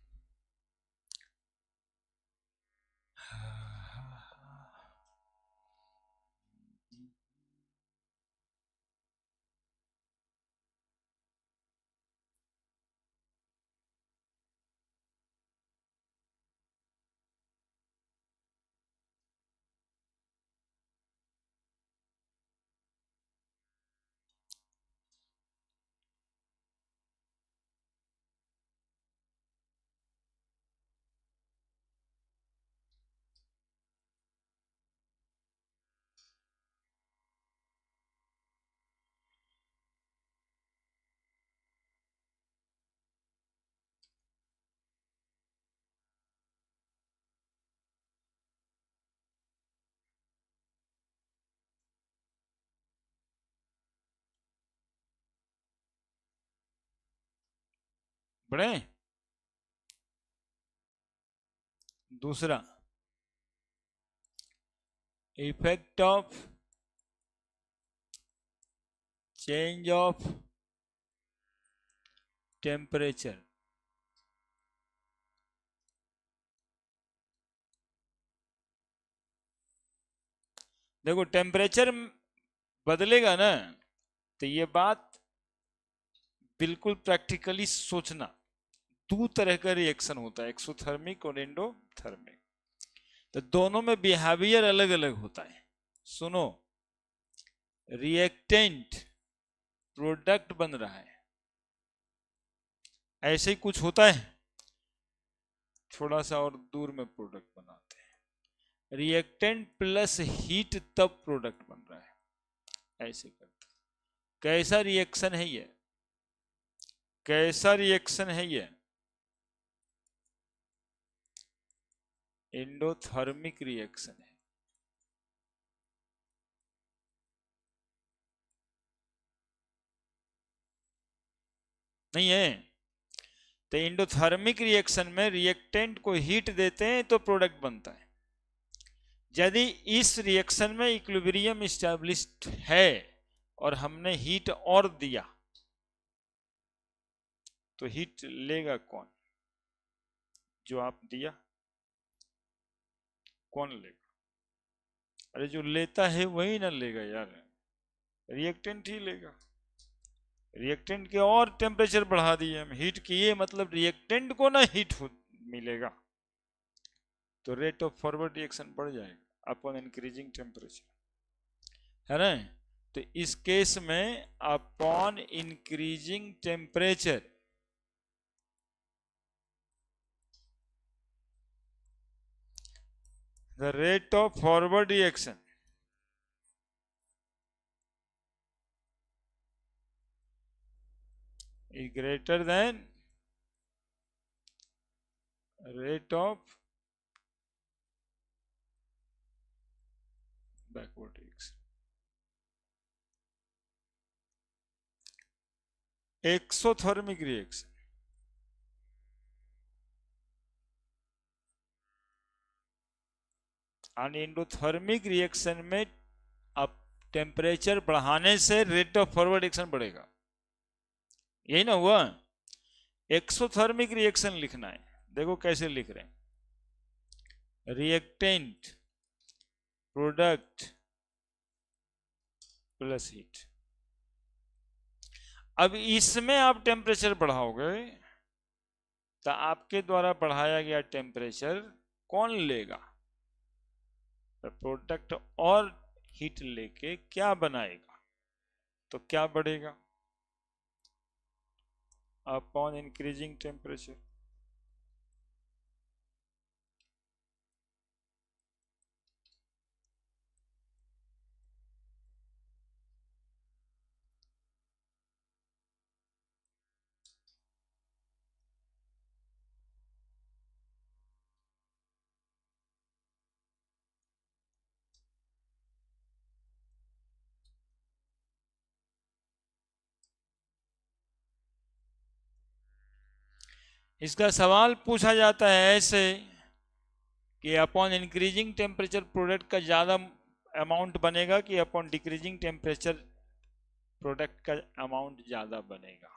बढ़े। दूसरा, effect of change of temperature. देखो टेम्परेचर बदलेगा ना तो ये बात बिल्कुल प्रैक्टिकली सोचना, दो तरह का रिएक्शन होता है, एक्सोथर्मिक और एंडोथर्मिक, तो दोनों में बिहेवियर अलग अलग होता है। सुनो, रिएक्टेंट प्रोडक्ट बन रहा है, ऐसे ही कुछ होता है, थोड़ा सा और दूर में प्रोडक्ट बनाते हैं, रिएक्टेंट प्लस हीट तब प्रोडक्ट बन रहा है, ऐसे करते। कैसा रिएक्शन है ये, कैसा रिएक्शन है ये? एंडोथर्मिक रिएक्शन है। नहीं है? तो एंडोथर्मिक रिएक्शन में रिएक्टेंट को हीट देते हैं तो प्रोडक्ट बनता है। यदि इस रिएक्शन में इक्विलिब्रियम एस्टैब्लिश्ड है और हमने हीट और दिया तो हीट लेगा कौन? जो आप दिया, कौन लेगा? अरे जो लेता है वही ना लेगा यार, रिएक्टेंट ही लेगा। रिएक्टेंट के और टेम्परेचर बढ़ा दिए हम, हीट किए, मतलब रिएक्टेंट को ना हीट मिलेगा तो रेट ऑफ फॉरवर्ड रिएक्शन बढ़ जाएगा अपॉन इंक्रीजिंग टेम्परेचर, है ना? तो इस केस में upon increasing temperature the rate of forward reaction is greater than rate of backward reaction। Exothermic reaction, और एंडोथर्मिक रिएक्शन में अब टेम्परेचर बढ़ाने से रेट ऑफ फॉरवर्ड रिएक्शन बढ़ेगा, यही ना हुआ? एक्सोथर्मिक रिएक्शन लिखना है। देखो कैसे लिख रहे हैं, रिएक्टेंट प्रोडक्ट प्लस हीट। अब इसमें आप टेम्परेचर बढ़ाओगे तो आपके द्वारा बढ़ाया गया टेम्परेचर कौन लेगा? तो प्रोडक्ट और हीट लेके क्या बनाएगा? तो क्या बढ़ेगा? Upon increasing temperature. इसका सवाल पूछा जाता है ऐसे कि अपॉन इंक्रीजिंग टेम्परेचर प्रोडक्ट का ज़्यादा अमाउंट बनेगा कि अपॉन डिक्रीजिंग टेम्परेचर प्रोडक्ट का अमाउंट ज़्यादा बनेगा।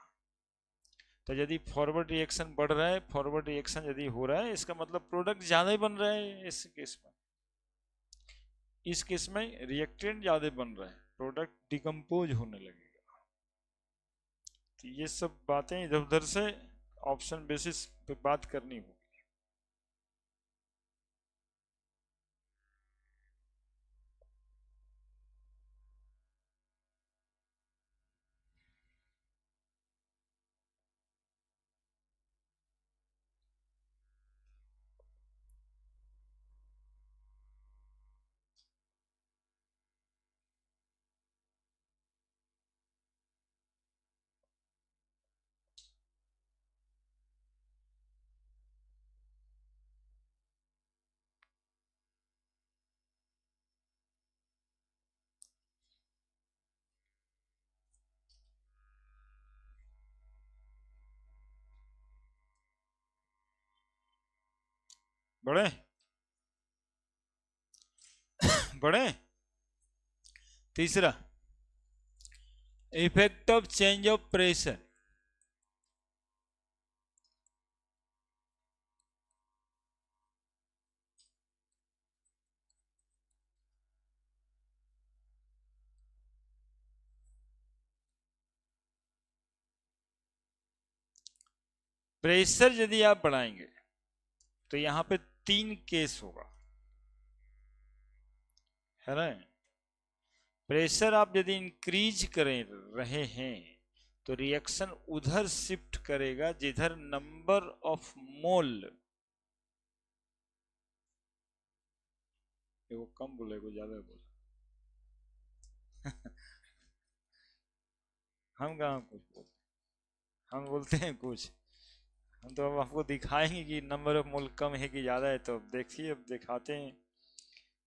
तो यदि फॉरवर्ड रिएक्शन बढ़ रहा है, फॉरवर्ड रिएक्शन यदि हो रहा है, इसका मतलब प्रोडक्ट ज़्यादा ही बन रहा है। इस केस में, इस केस में रिएक्टेंट ज़्यादा बन रहा है, प्रोडक्ट डिकम्पोज होने लगेगा। तो ये सब बातें इधर उधर से ऑप्शन बेसिस पे बात करनी होगी। बढ़े बढ़े। तीसरा, effect of change of pressure. Pressure यदि आप बढ़ाएंगे तो यहां पे 3 केस होगा, है ना? प्रेशर आप यदि इंक्रीज करें रहे हैं तो रिएक्शन उधर शिफ्ट करेगा जिधर नंबर ऑफ मोल, वो कम बोले को ज्यादा बोले हम कहाँ कुछ बोलते, हम बोलते हैं कुछ। हम तो अब आपको दिखाएंगे कि नंबर ऑफ मोल कम है कि ज़्यादा है, तो अब देखिए, अब दिखाते हैं।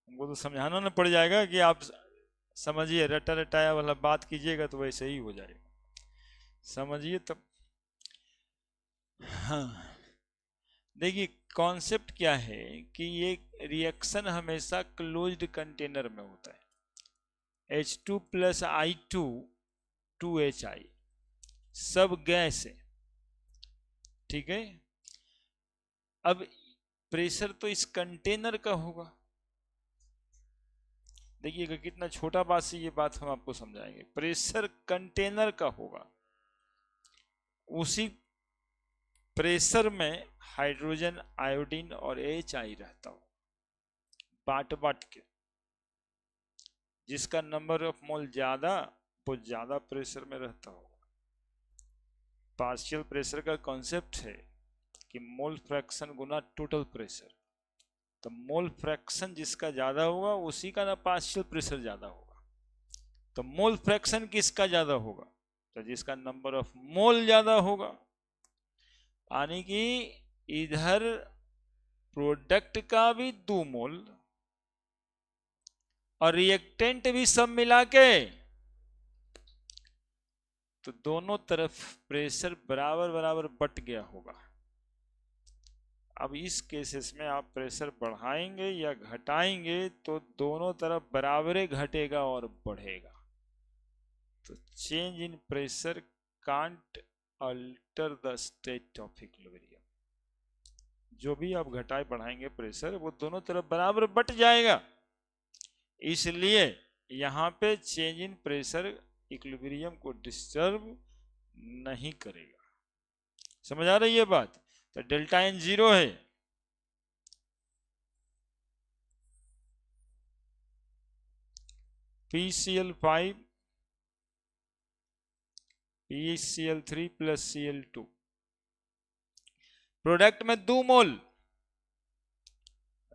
हमको तो समझाना ना पड़ जाएगा कि आप समझिए, रटा रटाया वाला बात कीजिएगा तो वैसे ही हो जाएगा, समझिए तब। हाँ, देखिए कॉन्सेप्ट क्या है कि ये रिएक्शन हमेशा क्लोज्ड कंटेनर में होता है। H2 प्लस I2 2HI सब गैस है, ठीक है। अब प्रेशर तो इस कंटेनर का होगा। देखिएगा कितना छोटा बात से ये बात हम आपको समझाएंगे। प्रेशर कंटेनर का होगा, उसी प्रेशर में हाइड्रोजन, आयोडीन और HI रहता हो बाट बाट के। जिसका नंबर ऑफ मोल ज्यादा, वो ज्यादा प्रेशर में रहता हो। पार्शियल प्रेशर का कॉन्सेप्ट है कि मोल फ्रैक्शन गुना टोटल प्रेशर। तो मोल फ्रैक्शन जिसका ज्यादा होगा उसी का ना पार्शियल प्रेशर ज्यादा होगा। तो मोल फ्रैक्शन किसका ज्यादा होगा? तो जिसका नंबर ऑफ मोल ज्यादा होगा, यानी कि इधर प्रोडक्ट का भी 2 मोल और रिएक्टेंट भी सब मिला के, तो दोनों तरफ प्रेशर बराबर बराबर बट गया होगा। अब इस केसेस में आप प्रेशर बढ़ाएंगे या घटाएंगे तो दोनों तरफ बराबर घटेगा और बढ़ेगा। तो change in pressure can't alter the state of equilibrium. जो भी आप घटाए बढ़ाएंगे प्रेशर वो दोनों तरफ बराबर बट जाएगा, इसलिए यहां पे चेंज इन प्रेशर इक्विलिब्रियम को डिस्टर्ब नहीं करेगा। समझ आ रही है बात? तो डेल्टा एन 0 है, PCl5 PCl3 plus Cl2, product में 2 मोल,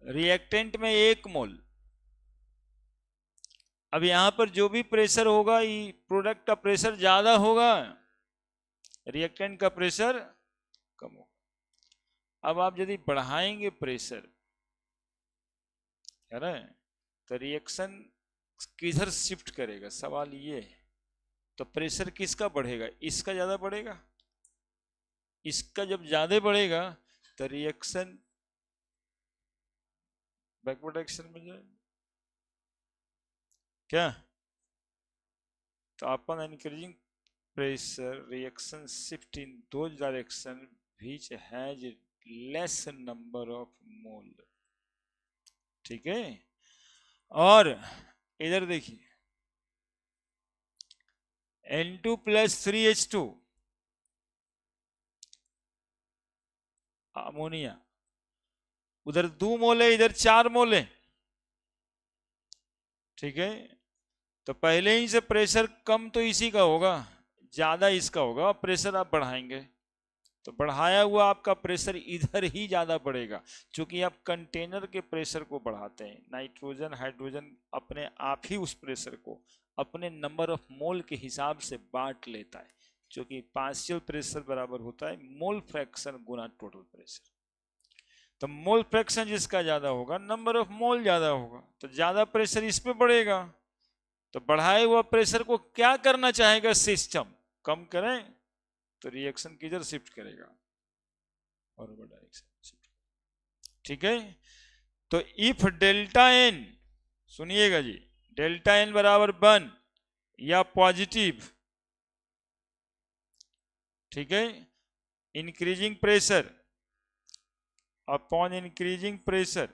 रिएक्टेंट में 1 मोल। अब यहां पर जो भी प्रेशर होगा प्रोडक्ट का प्रेशर ज्यादा होगा, रिएक्टेंट का प्रेशर कम होगा। अब आप यदि बढ़ाएंगे प्रेशर, है ना, तो रिएक्शन किधर शिफ्ट करेगा, सवाल ये है। तो प्रेशर किसका बढ़ेगा? इसका ज्यादा बढ़ेगा। इसका जब ज्यादा बढ़ेगा तो रिएक्शन बैकवर्ड एक्शन में जाएगा क्या? तो अपन increasing pressure reaction shift in those direction which has less number of mole। ठीक है, और इधर देखिए N2 प्लस 3H2 अमोनिया, उधर 2 मोल है, इधर 4 मोल है। ठीक है, तो पहले ही से प्रेशर कम तो इसी का होगा, ज्यादा इसका होगा। प्रेशर आप बढ़ाएंगे तो बढ़ाया हुआ आपका प्रेशर इधर ही ज्यादा बढ़ेगा, क्योंकि आप कंटेनर के प्रेशर को बढ़ाते हैं। नाइट्रोजन हाइड्रोजन अपने आप ही उस प्रेशर को अपने नंबर ऑफ मोल के हिसाब से बांट लेता है, क्योंकि पार्शियल प्रेशर बराबर होता है मोल फ्रैक्शन गुना टोटल प्रेशर। तो मोल फ्रैक्शन जिसका ज्यादा होगा, नंबर ऑफ मोल ज्यादा होगा, तो ज्यादा प्रेशर इस पे बढ़ेगा। तो बढ़ाए हुआ प्रेशर को क्या करना चाहेगा सिस्टम? कम करें तो रिएक्शन किधर शिफ्ट करेगा? Forward direction shift. ठीक है, तो इफ डेल्टा एन, सुनिएगा जी, डेल्टा एन बराबर 1 या पॉजिटिव, ठीक है, increasing pressure upon increasing pressure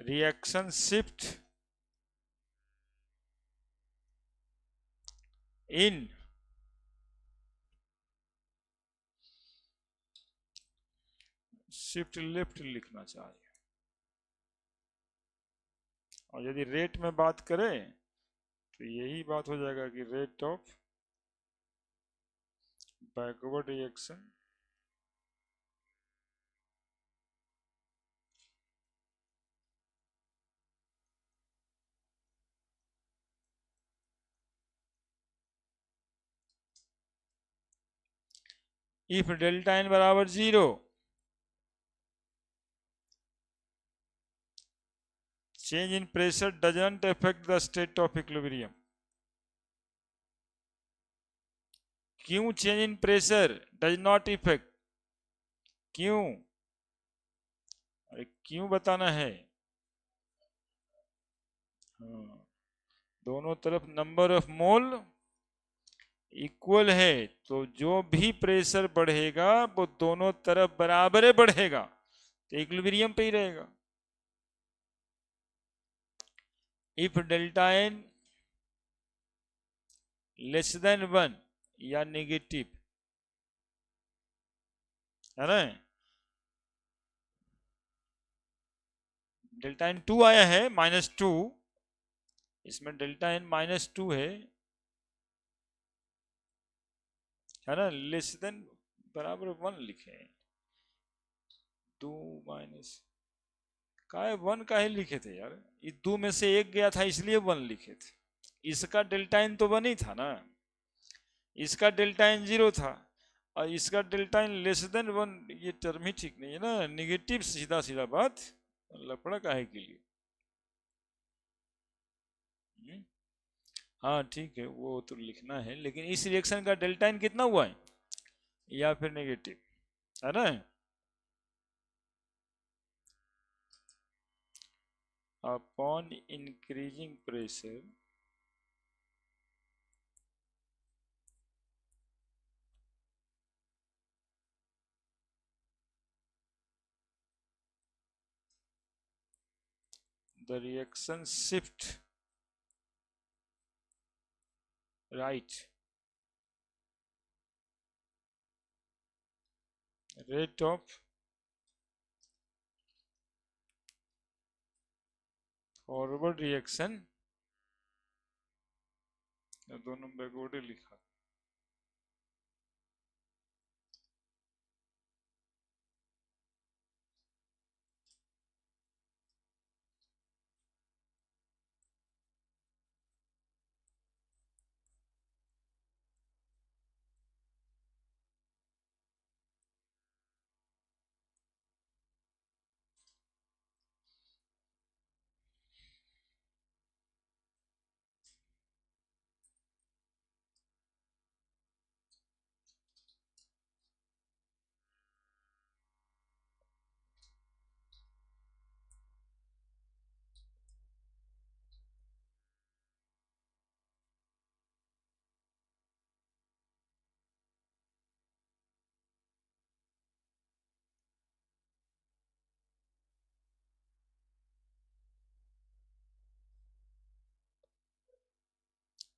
reaction shift in shift left लिखना चाहिए। और यदि रेट में बात करें तो यही बात हो जाएगा कि rate of backward reaction if delta n बराबर 0, change in pressure doesn't affect the state of equilibrium। क्यों change in pressure does not effect? क्यों? अरे क्यों बताना है। हाँ, दोनों तरफ नंबर ऑफ मोल इक्वल है, तो जो भी प्रेशर बढ़ेगा वो दोनों तरफ बराबर बढ़ेगा, तो इक्विलिब्रियम पे ही रहेगा। If delta n less than 1 या नेगेटिव, है ना, डेल्टा एन 2 आया है -2, इसमें डेल्टा एन -2 है ना, लेस देन बराबर 1 लिखे हैं। 2 माइनस का है 1 का ही लिखे थे यार, ये 2 में से 1 गया था इसलिए 1 लिखे थे। इसका डेल्टा एन तो 1 ही था ना, इसका डेल्टा एन 0 था, और इसका डेल्टा एन लेस देन 1, ये टर्म ही ठीक नहीं है ना, निगेटिव सीधा सीधा बात, लफड़ा काहे के लिए। हाँ ठीक है, वो तो लिखना है, लेकिन इस रिएक्शन का डेल्टा एन कितना हुआ है या फिर नेगेटिव, है ना। upon increasing pressure the reaction shift right rate of forward reaction, दोनों बैकवर्ड ही लिखा।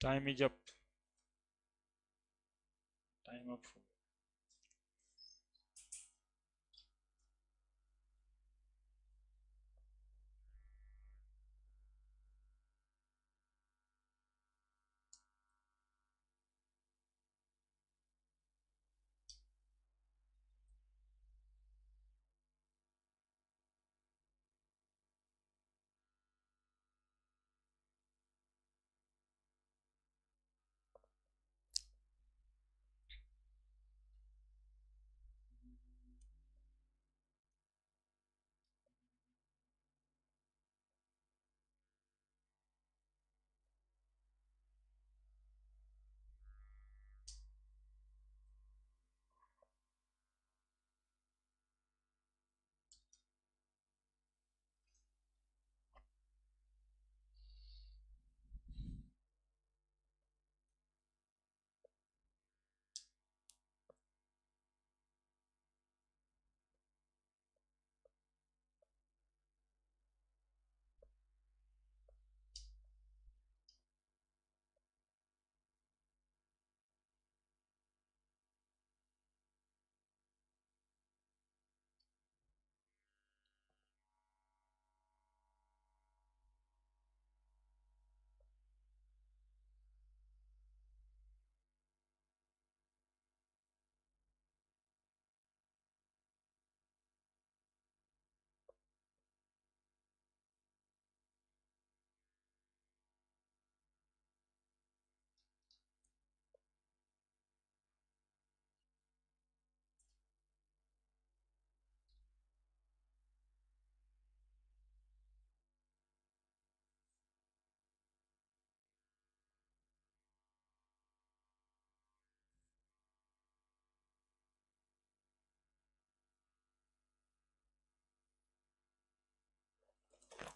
Time is up, time up.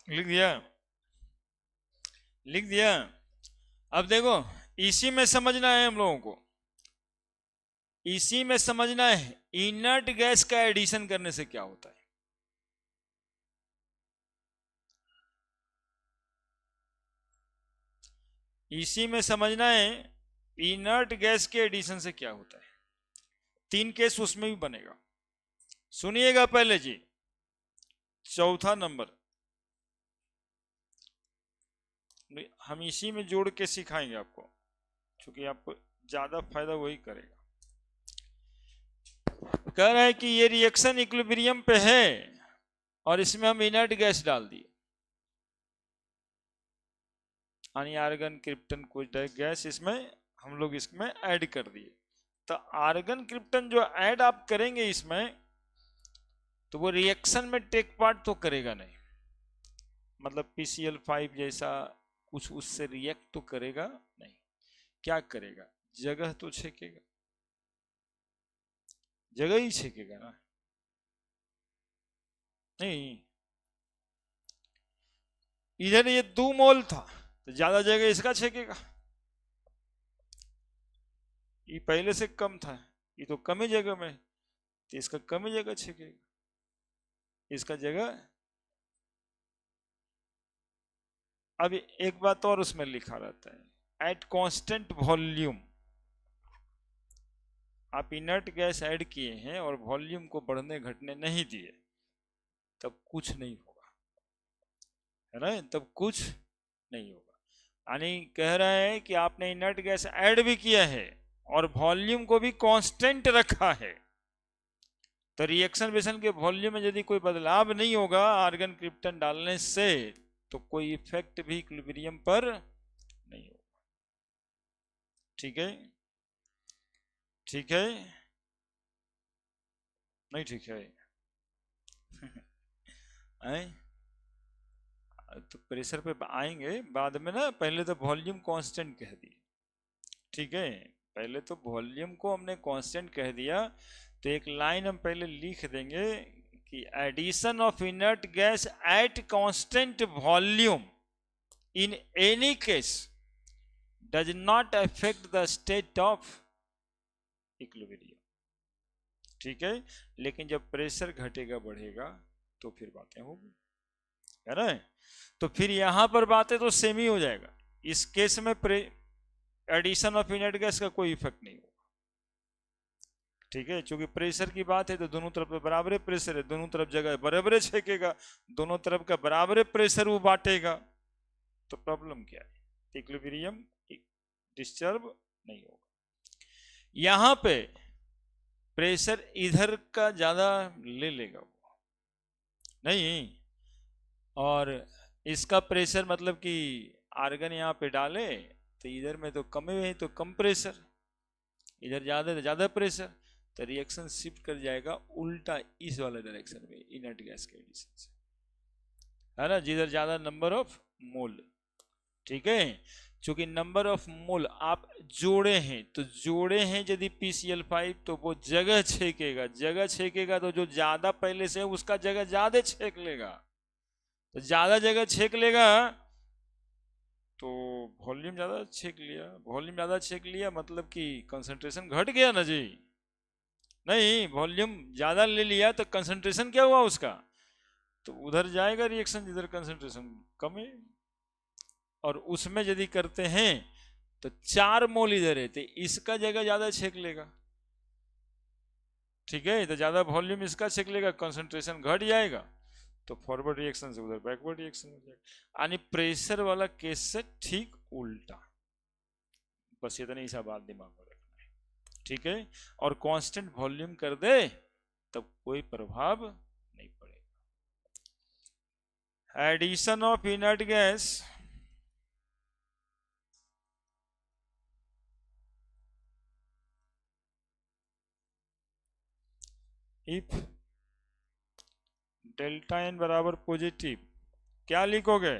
लिख दिया, लिख दिया। अब देखो इसी में समझना है हम लोगों को, इसी में समझना है इनर्ट गैस का एडिशन करने से क्या होता है। इसी में समझना है इनर्ट गैस के एडिशन से क्या होता है। 3 केस उसमें भी बनेगा, सुनिएगा पहले जी। चौथा नंबर हम इसी में जोड़ के सिखाएंगे आपको, क्योंकि आपको ज्यादा फायदा वही करेगा। कह रहा है कि ये रिएक्शन इक्विलिब्रियम पे है और इसमें हम इनर्ट गैस डाल दिए, यानी आर्गन क्रिप्टन कुछ गैस इसमें हम लोग इसमें ऐड कर दिए। तो आर्गन क्रिप्टन जो ऐड आप करेंगे इसमें, तो वो रिएक्शन में टेक पार्ट तो करेगा नहीं, मतलब PCl5 जैसा कुछ उससे रिएक्ट तो करेगा नहीं। क्या करेगा, जगह तो छेकेगा, जगह ही छेकेगा ना। नहीं, इधर ये 2 मोल था तो ज्यादा जगह इसका छेकेगा, ये पहले से कम था, ये तो कम ही जगह में, तो इसका कम ही जगह छेकेगा, इसका जगह। अब एक बात और उसमें लिखा रहता है, एट कांस्टेंट वॉल्यूम, आप इनर्ट गैस ऐड किए हैं और वॉल्यूम को बढ़ने घटने नहीं दिए, तब कुछ नहीं होगा, है ना, तब कुछ नहीं होगा। यानी कह रहे हैं कि आपने इनर्ट गैस ऐड भी किया है और वॉल्यूम को भी कांस्टेंट रखा है, तो रिएक्शन बेसन के वॉल्यूम में यदि कोई बदलाव नहीं होगा आर्गन क्रिप्टन डालने से, तो कोई इफेक्ट भी इक्विलिब्रियम पर नहीं होगा। ठीक है, ठीक है, नहीं ठीक है तो प्रेशर पे आएंगे बाद में ना, पहले तो वॉल्यूम कांस्टेंट कह दिए, ठीक है, पहले तो वॉल्यूम को हमने कांस्टेंट कह दिया, तो एक लाइन हम पहले लिख देंगे कि addition of inert gas at constant volume in any case does not affect the state of equilibrium, ठीक है, लेकिन जब प्रेशर घटेगा बढ़ेगा तो फिर बातें होगी, है ना। तो फिर यहां पर बातें तो सेम ही हो जाएगा, इस केस में एडिशन ऑफ इनर्ट गैस का कोई इफेक्ट नहीं होगा, ठीक है, क्योंकि प्रेशर की बात है तो दोनों तरफ बराबर प्रेशर है, दोनों तरफ जगह बराबर छेकेगा, दोनों तरफ का बराबर प्रेशर वो बांटेगा, तो प्रॉब्लम क्या है, इक्विलिब्रियम डिस्टर्ब नहीं होगा। यहां पे प्रेशर इधर का ज्यादा ले लेगा वो नहीं, और इसका प्रेशर मतलब कि आर्गन यहाँ पे डाले तो इधर में तो कम है तो कम प्रेशर, इधर ज्यादा तो ज्यादा प्रेशर, तो रिएक्शन शिफ्ट कर जाएगा उल्टा इस वाले डायरेक्शन में इनर्ट गैस के एडिशन से, है ना, जिधर ज्यादा नंबर ऑफ मोल, ठीक है, क्योंकि नंबर ऑफ मोल आप जोड़े हैं, तो जोड़े हैं यदि PCl5 तो वो जगह छेकेगा, जगह छेकेगा तो जो ज्यादा पहले से है उसका जगह ज्यादा छेक लेगा, तो ज्यादा जगह छेक लेगा तो वॉल्यूम ज्यादा छेक लिया, वॉल्यूम ज्यादा छेक लिया मतलब कि कंसंट्रेशन घट गया ना जी, नहीं वॉल्यूम ज्यादा ले लिया तो कंसंट्रेशन क्या हुआ उसका, तो उधर जाएगा रिएक्शन जिधर कंसंट्रेशन कम है, और उसमें यदि करते हैं तो 4 मोल इधर है तो इसका जगह ज्यादा छेक लेगा, ठीक है, तो ज्यादा वॉल्यूम इसका छेक लेगा, कंसंट्रेशन घट जाएगा, तो फॉरवर्ड रिएक्शन से उधर बैकवर्ड रिएक्शन हो जाएगा, यानी प्रेशर वाला केस से ठीक उल्टा, बस इतनी सा बात दिमाग में रखना है, ठीक है, और कांस्टेंट वॉल्यूम कर दे तब कोई प्रभाव नहीं पड़ेगा। Addition of inert gas if delta n बराबर पॉजिटिव, क्या लिखोगे,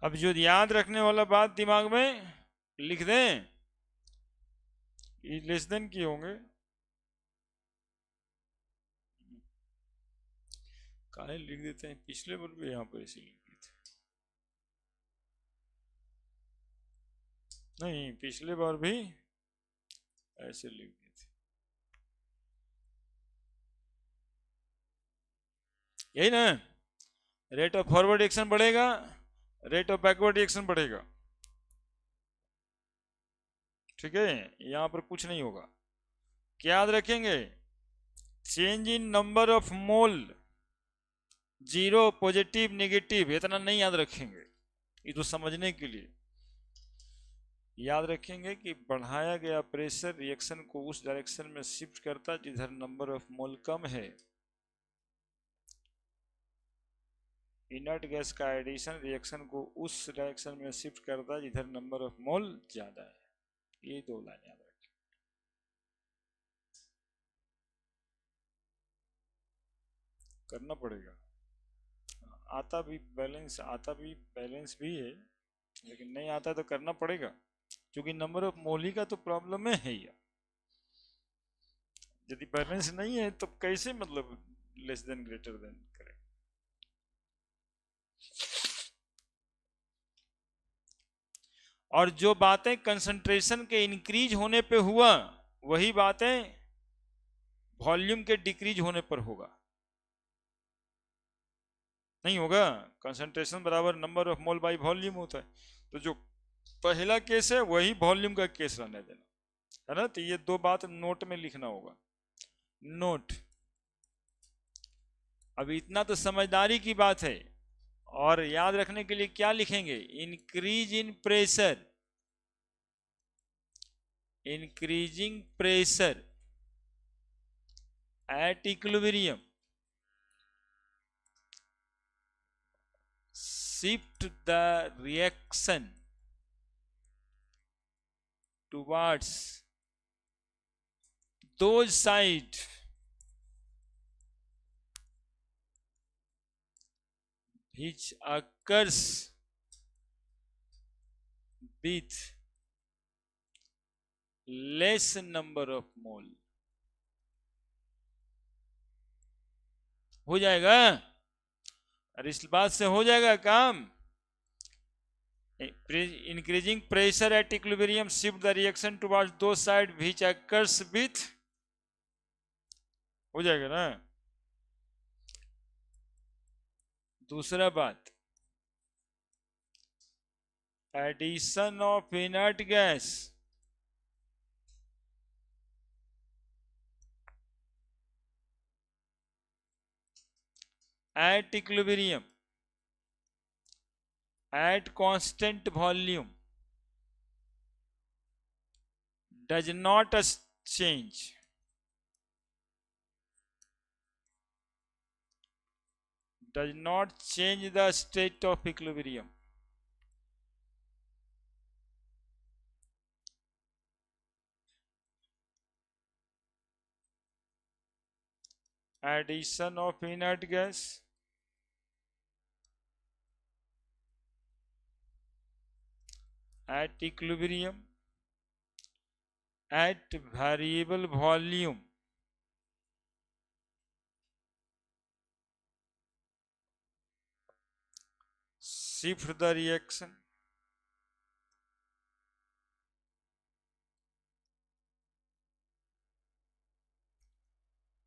अब जो याद रखने वाला बात दिमाग में लिख दें, ये लेस देन की होंगे, काहे लिख देते हैं, पिछले बार भी यहाँ पर ऐसे लिख देते नहीं, पिछले बार भी ऐसे लिख देते, यही ना, रेट ऑफ फॉरवर्ड रिएक्शन बढ़ेगा, रेट ऑफ बैकवर्ड रिएक्शन बढ़ेगा। ठीक है, यहां पर कुछ नहीं होगा। क्या याद रखेंगे? Change in number of mole, zero, positive, negative, इतना नहीं याद रखेंगे, ये तो समझने के लिए याद रखेंगे कि बढ़ाया गया प्रेशर रिएक्शन को उस डायरेक्शन में शिफ्ट करता है जिधर नंबर ऑफ मोल कम है। इनर्ट गैस का एडिशन रिएक्शन को उस डायरेक्शन में शिफ्ट करता है जिधर नंबर ऑफ मोल ज्यादा है। ये दो लाइन याद रखें। करना पड़ेगा, आता भी बैलेंस भी है, लेकिन नहीं आता तो करना पड़ेगा, क्योंकि नंबर ऑफ मोल का तो प्रॉब्लम में है ही। यदि बैलेंस नहीं है तो कैसे मतलब लेस देन ग्रेटर देन करें। और जो बातें कंसंट्रेशन के इंक्रीज होने पे हुआ, वही बातें वॉल्यूम के डिक्रीज होने पर होगा। नहीं होगा, कंसंट्रेशन बराबर number of mole by volume होता है। तो जो पहला केस है वही वॉल्यूम का केस रहने देना, है ना। तो ये दो बात नोट में लिखना होगा। नोट, अब इतना तो समझदारी की बात है। और याद रखने के लिए क्या लिखेंगे? Increase in pressure, increasing pressure at equilibrium shift the reaction towards those side which occurs with less number of mole। हो जाएगा, और इस बात से हो जाएगा काम। Increasing pressure at equilibrium shift the reaction towards दो साइड व्हिच अकर्स विथ, हो जाएगा ना। दूसरा बात, addition of inert gas at equilibrium at constant volume does not change the state of equilibrium। addition of inert gas at equilibrium at variable volume shift the reaction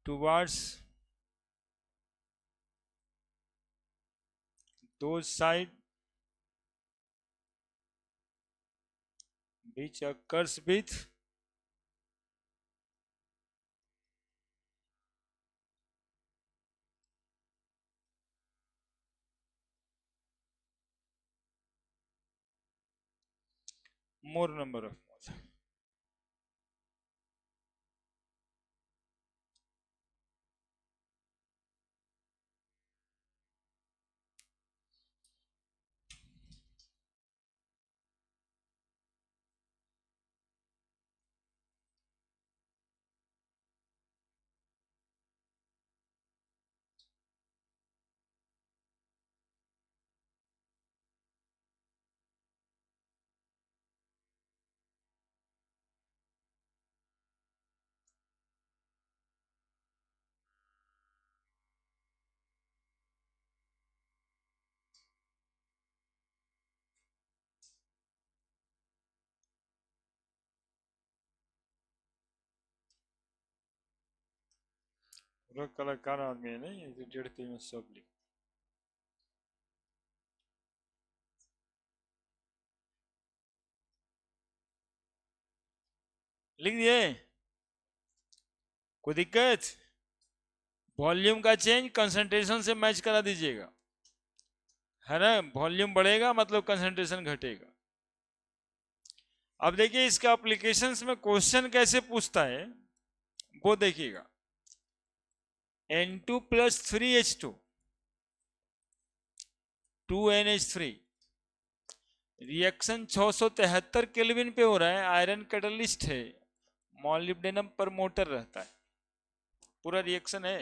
towards those side which occurs with more number of moles। पूरा कलाकार आदमी है नहीं, ये 1.5 page में सब लिख दिए। कोई दिक्कत? वॉल्यूम का चेंज कंसंट्रेशन से मैच करा दीजिएगा, है ना। वॉल्यूम बढ़ेगा मतलब कंसंट्रेशन घटेगा। अब देखिए इसका एप्लीकेशंस में क्वेश्चन कैसे पूछता है वो देखिएगा। N2 + 3H2 2NH3 reaction 673 kelvin पे हो रहा है। आयरन कैटलिस्ट है, मॉलिब्डेनम प्रमोटर रहता है, पूरा रिएक्शन है।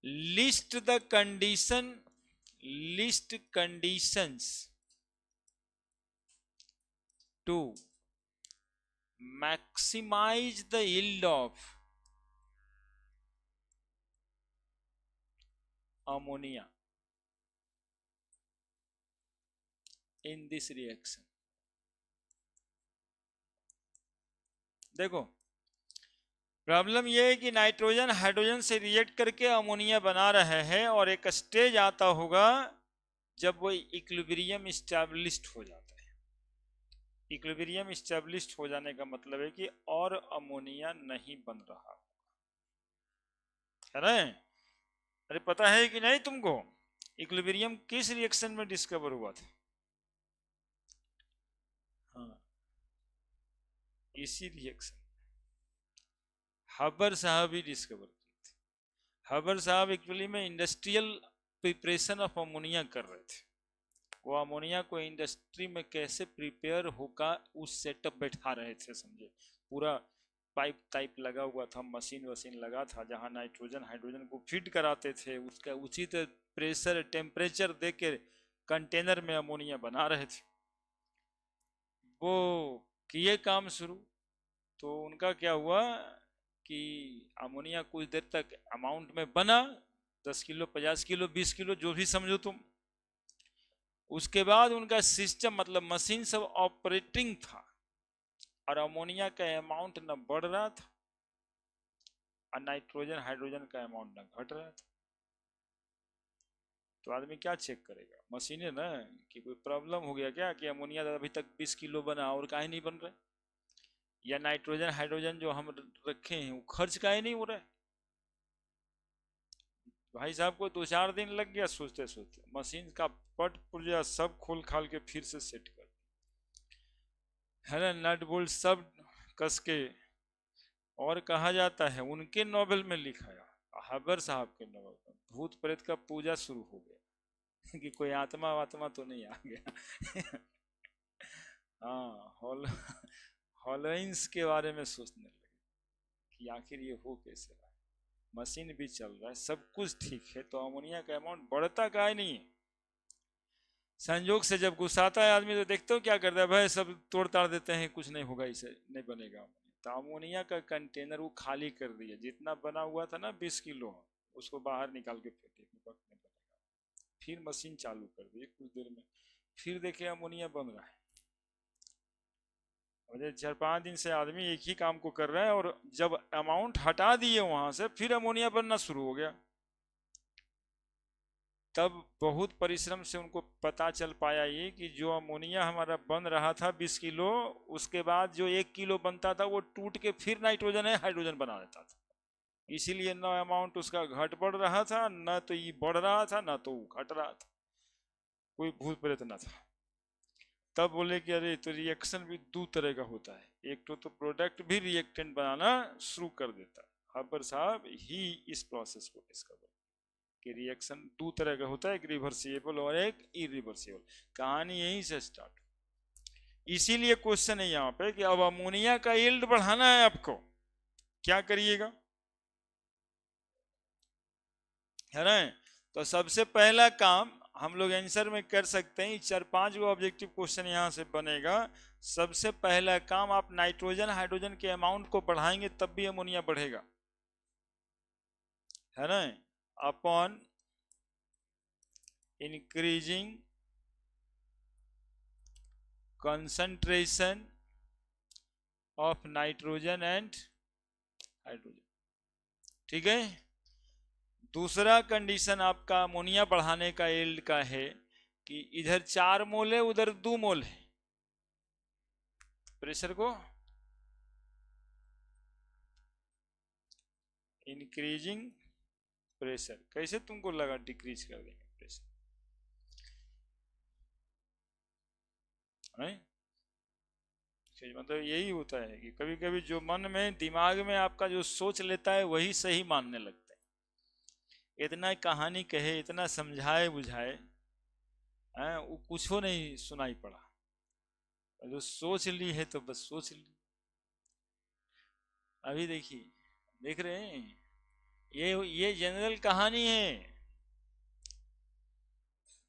List the condition, list conditions to maximise the yield of ammonia in this reaction. देखो प्रॉब्लम यह है कि नाइट्रोजन हाइड्रोजन से रिएक्ट करके अमोनिया बना रहे हैं और एक स्टेज आता होगा जब वो इक्विलिब्रियम स्टैब्लिश्ड हो जाता है। इक्विलिब्रियम स्टैब्लिश्ड हो जाने का मतलब है कि और अमोनिया नहीं बन रहा है ना। अरे पता है कि नहीं तुमको इक्विलिब्रियम किस रिएक्शन में डिस्कवर हुआ था? हाँ, इसी रिएक्शन हबर साहब ही डिस्कवर किए थे। हबर साहब एक्चुअली में इंडस्ट्रियल प्रिपरेशन ऑफ अमोनिया कर रहे थे। वो अमोनिया को इंडस्ट्री में कैसे प्रिपेयर होगा उस सेटअप बैठा रहे थे, समझे। पूरा पाइप टाइप लगा हुआ था, मशीन वशीन लगा था, जहाँ नाइट्रोजन हाइड्रोजन को फीड कराते थे, उसका उचित प्रेशर टेम्परेचर दे के कंटेनर में अमोनिया बना रहे थे। वो किए काम शुरू, तो उनका क्या हुआ कि अमोनिया कुछ देर तक अमाउंट में बना, 10 किलो 50 किलो 20 किलो जो भी समझो तुम। उसके बाद उनका सिस्टम मतलब मशीन सब ऑपरेटिंग था और अमोनिया का अमाउंट न बढ़ रहा था और नाइट्रोजन हाइड्रोजन का अमाउंट न घट रहा था। तो आदमी क्या चेक करेगा? मशीन है ना, कि कोई प्रॉब्लम हो गया क्या कि अमोनिया अभी तक 20 किलो बना और काहे नहीं बन रहा है, या नाइट्रोजन हाइड्रोजन जो हम रखे हैं वो खर्च काहे नहीं हो रहा है। भाई साहब को 2-4 दिन लग गया सोचते सोचते, मशीन का पट पुर्जा सब खोल खाल के फिर से सेट कर, है ना, नट बोल्ट सब कस के। और कहा जाता है उनके नोवेल में लिखाया, हबर साहब के नोवेल में, भूत प्रेत का पूजा शुरू हो गया कि कोई आत्मा वात्मा तो नहीं आ गया हाँ, हॉलोइंस के बारे में सोचने लगे कि आखिर ये हो कैसे रहा है। मशीन भी चल रहा है, सब कुछ ठीक है, तो अमोनिया का अमाउंट बढ़ता काहे नहीं है। संयोग से जब गुस्सा आता है आदमी तो देखते हो क्या करता है, भाई सब तोड़ ताड़ देते हैं, कुछ नहीं होगा, इसे नहीं बनेगा। तो अमोनिया का कंटेनर वो खाली कर दिया, जितना बना हुआ था ना 20 किलो, उसको बाहर निकाल के फेंके, नहीं बनेगा। फिर मशीन चालू कर दी, कुछ देर में फिर देखे अमोनिया बन रहा है। और 4-5 दिन से आदमी एक ही काम को कर रहा है, और जब अमाउंट हटा दिए वहां से फिर अमोनिया बनना शुरू हो गया। तब बहुत परिश्रम से उनको पता चल पाया ये कि जो अमोनिया हमारा बन रहा था 20 किलो, उसके बाद जो 1 किलो बनता था वो टूट के फिर नाइट्रोजन है हाइड्रोजन बना देता था। इसीलिए न अमाउंट उसका घट बढ़ रहा था, न तो ये बढ़ रहा था, न तो वो घट रहा था, कोई भूत प्रेत न था। तब बोले कि अरे तो रिएक्शन भी दो तरह का होता है, एक तो प्रोडक्ट भी रिएक्टेंट बनाना शुरू कर देता है। हबर साहब ही इस प्रोसेस को डिस्कवर कि रिएक्शन दो तरह का होता है, एक रिवर्सिबल और एक इरिवर्सिबल। कहानी यहीं से स्टार्ट। इसीलिए क्वेश्चन है यहाँ पे कि अब अमोनिया का यील्ड बढ़ाना है आपको, क्या करिएगा, है ना। तो सबसे पहला काम हम लोग आंसर में कर सकते हैं, 4-5 गो ऑब्जेक्टिव क्वेश्चन यहाँ से बनेगा। सबसे पहला काम, आप नाइट्रोजन हाइड्रोजन के अमाउंट को बढ़ाएंगे तब भी अमोनिया बढ़ेगा, है ना। Upon increasing concentration of nitrogen and hydrogen, ठीक है। दूसरा कंडीशन आपका अमोनिया बढ़ाने का यील्ड का है कि इधर 4 मोल है, उधर 2 मोल है। प्रेशर को इंक्रीजिंग प्रेशर, कैसे तुमको लगा डिक्रीज कर देंगे प्रेशर है? मतलब यही होता है कि कभी कभी जो मन में दिमाग में आपका जो सोच लेता है वही सही मानने लगता है। इतना कहानी कहे, इतना समझाए बुझाए, वो कुछ हो नहीं सुनाई पड़ा। जो सोच ली है तो बस सोच ली। अभी देखिए, देख रहे हैं, ये जनरल कहानी है।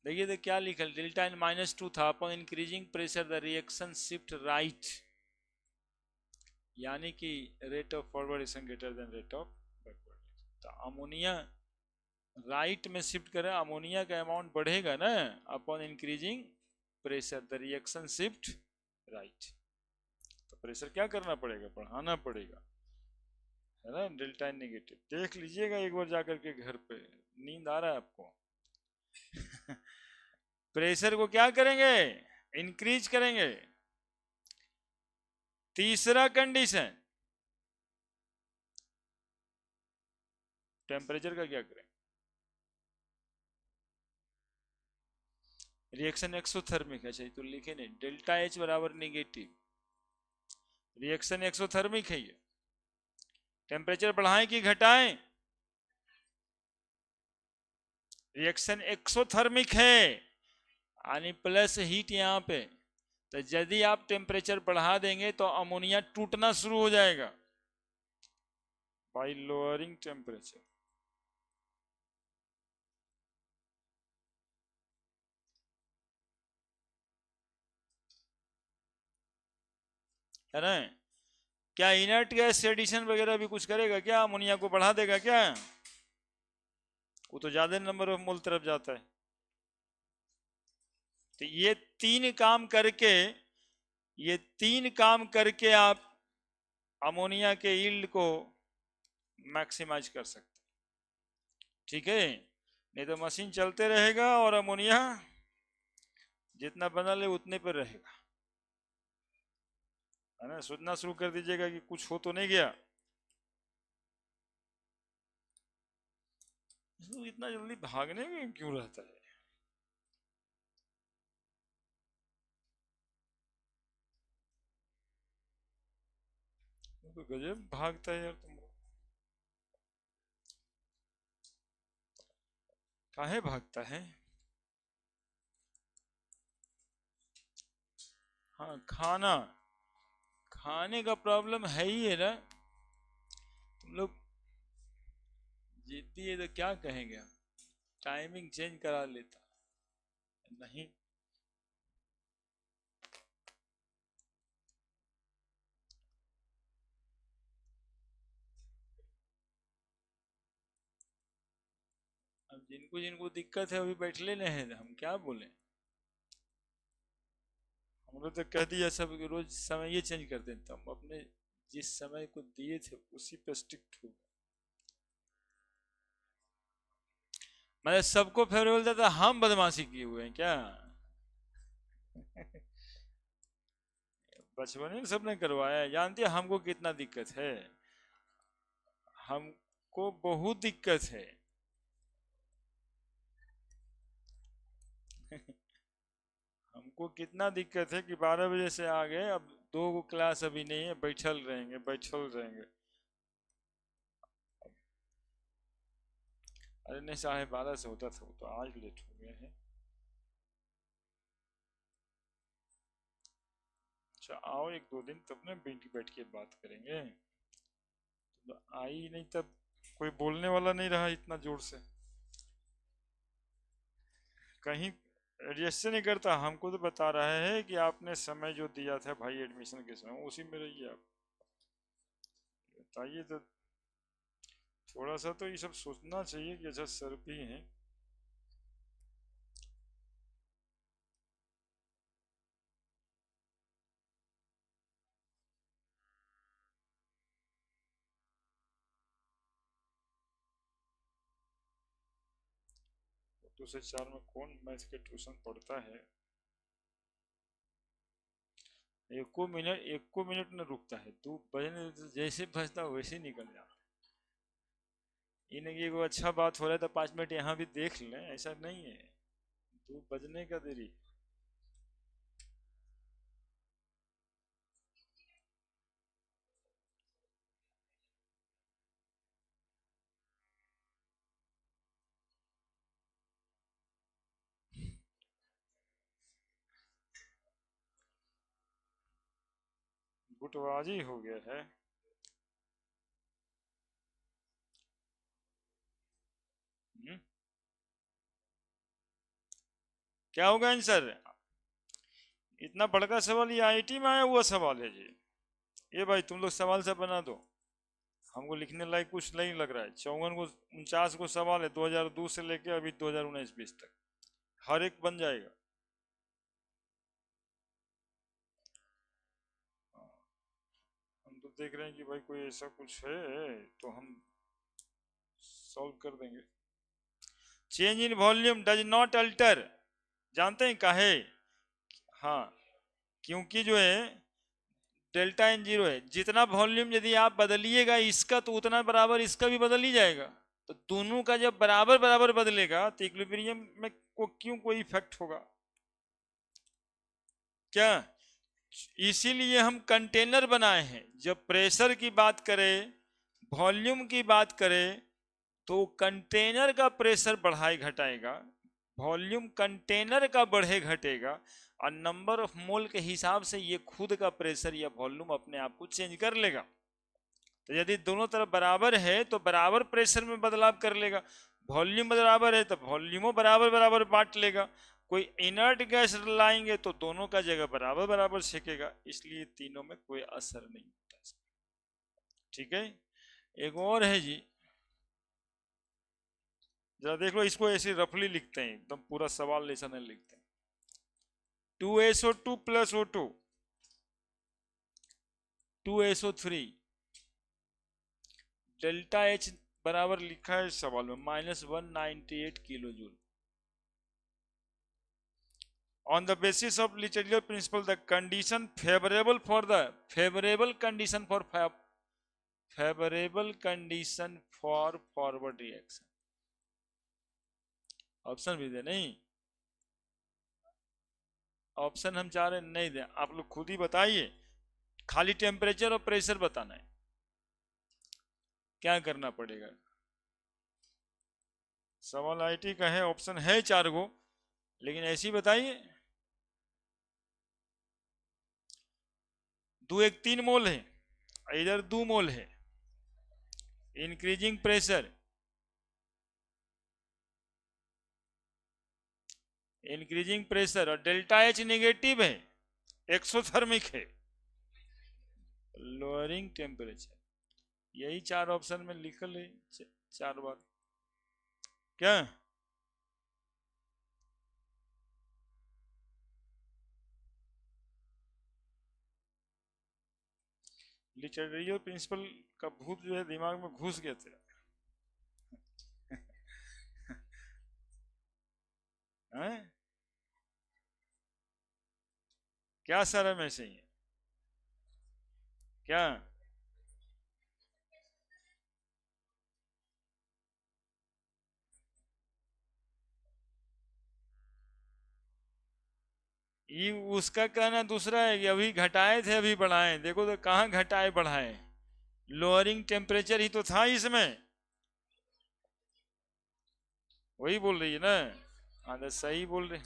देखिए तो क्या लिखा, डेल्टा इन -2 था, upon increasing pressure the reaction shift right, यानी कि rate of forward reaction greater than rate of backward. तो अमोनिया राइट में शिफ्ट करें, अमोनिया का अमाउंट बढ़ेगा ना upon increasing pressure, the reaction shift right. तो प्रेशर क्या करना पड़ेगा, बढ़ाना पड़ेगा, है ना। डेल्टा इन नेगेटिव देख लीजिएगा एक बार जाकर के घर पे, नींद आ रहा है आपको। प्रेशर को क्या करेंगे, इंक्रीज करेंगे। तीसरा कंडीशन, टेम्परेचर का क्या करें, रिएक्शन एक्सोथर्मिक है। अच्छा तो लिखे नहीं, डेल्टा एच बराबर नेगेटिव, रिएक्शन एक्सोथर्मिक है ये। टेम्परेचर बढ़ाएं कि घटाएं, रिएक्शन एक्सोथर्मिक है यानी प्लस हीट यहाँ पे। तो यदि आप टेम्परेचर बढ़ा देंगे तो अमोनिया टूटना शुरू हो जाएगा बाय लोअरिंग टेम्परेचर। है ना। क्या इनर्ट गैस एडिशन वगैरह भी कुछ करेगा क्या, अमोनिया को बढ़ा देगा क्या? वो तो ज्यादा नंबर ऑफ मोल तरफ जाता है। तो ये तीन काम करके आप अमोनिया के यील्ड को मैक्सिमाइज कर सकते हैं। ठीक है, नहीं तो मशीन चलते रहेगा और अमोनिया जितना बना ले उतने पर रहेगा, है ना। सोचना शुरू कर दीजिएगा कि कुछ हो तो नहीं गया। तो इतना जल्दी भागने में क्यों रहता है? तो गजब भागता है यार तुम। काहे भागता है? हाँ खाना, खाने का प्रॉब्लम है ही है ना। तुम लोग जीती है तो क्या कहेंगे हम, टाइमिंग चेंज करा लेता नहीं। अब जिनको जिनको दिक्कत है अभी बैठ लेने हैं, हम क्या बोले। हम लोग तो कह दिया सब कि रोज समय ये चेंज कर देते, हम अपने जिस समय को दिए थे उसी पे स्टिक हो। मतलब सबको फेवरेबल देता, हम बदमाशी किए हुए हैं क्या? बचपन में सबने करवाया, जानते हैं हमको कितना दिक्कत है, हमको बहुत दिक्कत है। हमको कितना दिक्कत है कि 12 बजे से आ गए, अब 2 क्लास अभी नहीं है, बैठल रहेंगे बैठल रहेंगे। अरे नहीं, 12:30 से होता था, वो तो आज लेट हो गए हैं। अच्छा आओ 1-2 दिन तब ना बैठ के बात करेंगे। तो आई नहीं तब कोई बोलने वाला नहीं रहा इतना जोर से, कहीं एडजस्ट नहीं करता। हमको तो बता रहा है कि आपने समय जो दिया था भाई एडमिशन के समय, उसी में रहिए आप। बताइए तो, थोड़ा सा तो ये सब सोचना चाहिए कि अच्छा सर भी हैं। 2 से 4 में कौन मैथ के ट्यूशन पढ़ता है? एको मिनट न रुकता है, तू बजने जैसे बजता वैसे निकल जाता। इन्हें वो अच्छा बात हो रहा है तो 5 मिनट यहाँ भी देख लें, ऐसा नहीं है, तू बजने का देरी। गुटबाजी हो गया है। क्या होगा आंसर? इतना बड़का सवाल, ये आईआईटी में आया हुआ सवाल है जी। ये भाई तुम लोग सवाल से बना दो, हमको लिखने लायक कुछ नहीं लग रहा है। 49 को सवाल है 2002 से लेके अभी 2019-20 तक, हर एक बन जाएगा। हम तो देख रहे हैं कि भाई कोई ऐसा कुछ है तो हम सॉल्व कर देंगे। Change in volume does not alter, जानते हैं काहे? हाँ, क्योंकि जो है डेल्टा एन जीरो है, जितना वॉल्यूम यदि आप बदलिएगा इसका तो उतना बराबर इसका भी बदल ही जाएगा। तो दोनों का जब बराबर बराबर बदलेगा तो इक्विलिब्रियम में क्यों कोई इफेक्ट होगा क्या? इसीलिए हम कंटेनर बनाए हैं। जब प्रेशर की बात करें, वॉल्यूम की बात करें, तो कंटेनर का प्रेशर बढ़ाए घटाएगा, वॉल्यूम कंटेनर का बढ़े घटेगा, और नंबर ऑफ मोल के हिसाब से ये खुद का प्रेशर या वॉल्यूम अपने आप को चेंज कर लेगा। तो यदि दोनों तरफ बराबर है तो बराबर प्रेशर में बदलाव कर लेगा, वॉल्यूम बराबर है तो वॉल्यूमो बराबर बराबर बांट लेगा। कोई इनर्ट गैस लाएंगे तो दोनों का जगह बराबर बराबर सेकेगा, इसलिए तीनों में कोई असर नहीं होता। ठीक है, एक और है जी, जरा देख लो, इसको ऐसे रफली लिखते हैं, एकदम पूरा सवाल ऐसा नहीं लिखते। 2SO2 plus O2 2SO3, delta H बराबर लिखा है सवाल में -198 kilo joule. On the basis of Letellier principle, the condition favorable condition for forward reaction, option भी दे नहीं, ऑप्शन हम चाह रहे नहीं दे, आप लोग खुद ही बताइए, खाली टेम्परेचर और प्रेशर बताना है, क्या करना पड़ेगा? सवाल आईटी का है, ऑप्शन है 4 गो, लेकिन ऐसी बताइए। 2 1 3 मोल है, इधर 2 मोल है, इंक्रीजिंग प्रेशर, और डेल्टा एच नेगेटिव है, एक्सोथर्मिक है, लोअरिंग टेम्परेचर। यही 4 ऑप्शन में लिखल है 4 बार। क्या लिटरेचर प्रिंसिपल का भूत जो है दिमाग में घुस गया था। हैं? क्या सर में से ही है क्या? ये उसका कहना दूसरा है कि अभी घटाए थे अभी बढ़ाए, देखो तो कहाँ घटाए बढ़ाए, लोअरिंग टेम्परेचर ही तो था इसमें, वही बोल रही है ना। हाँ तो सही बोल रहे।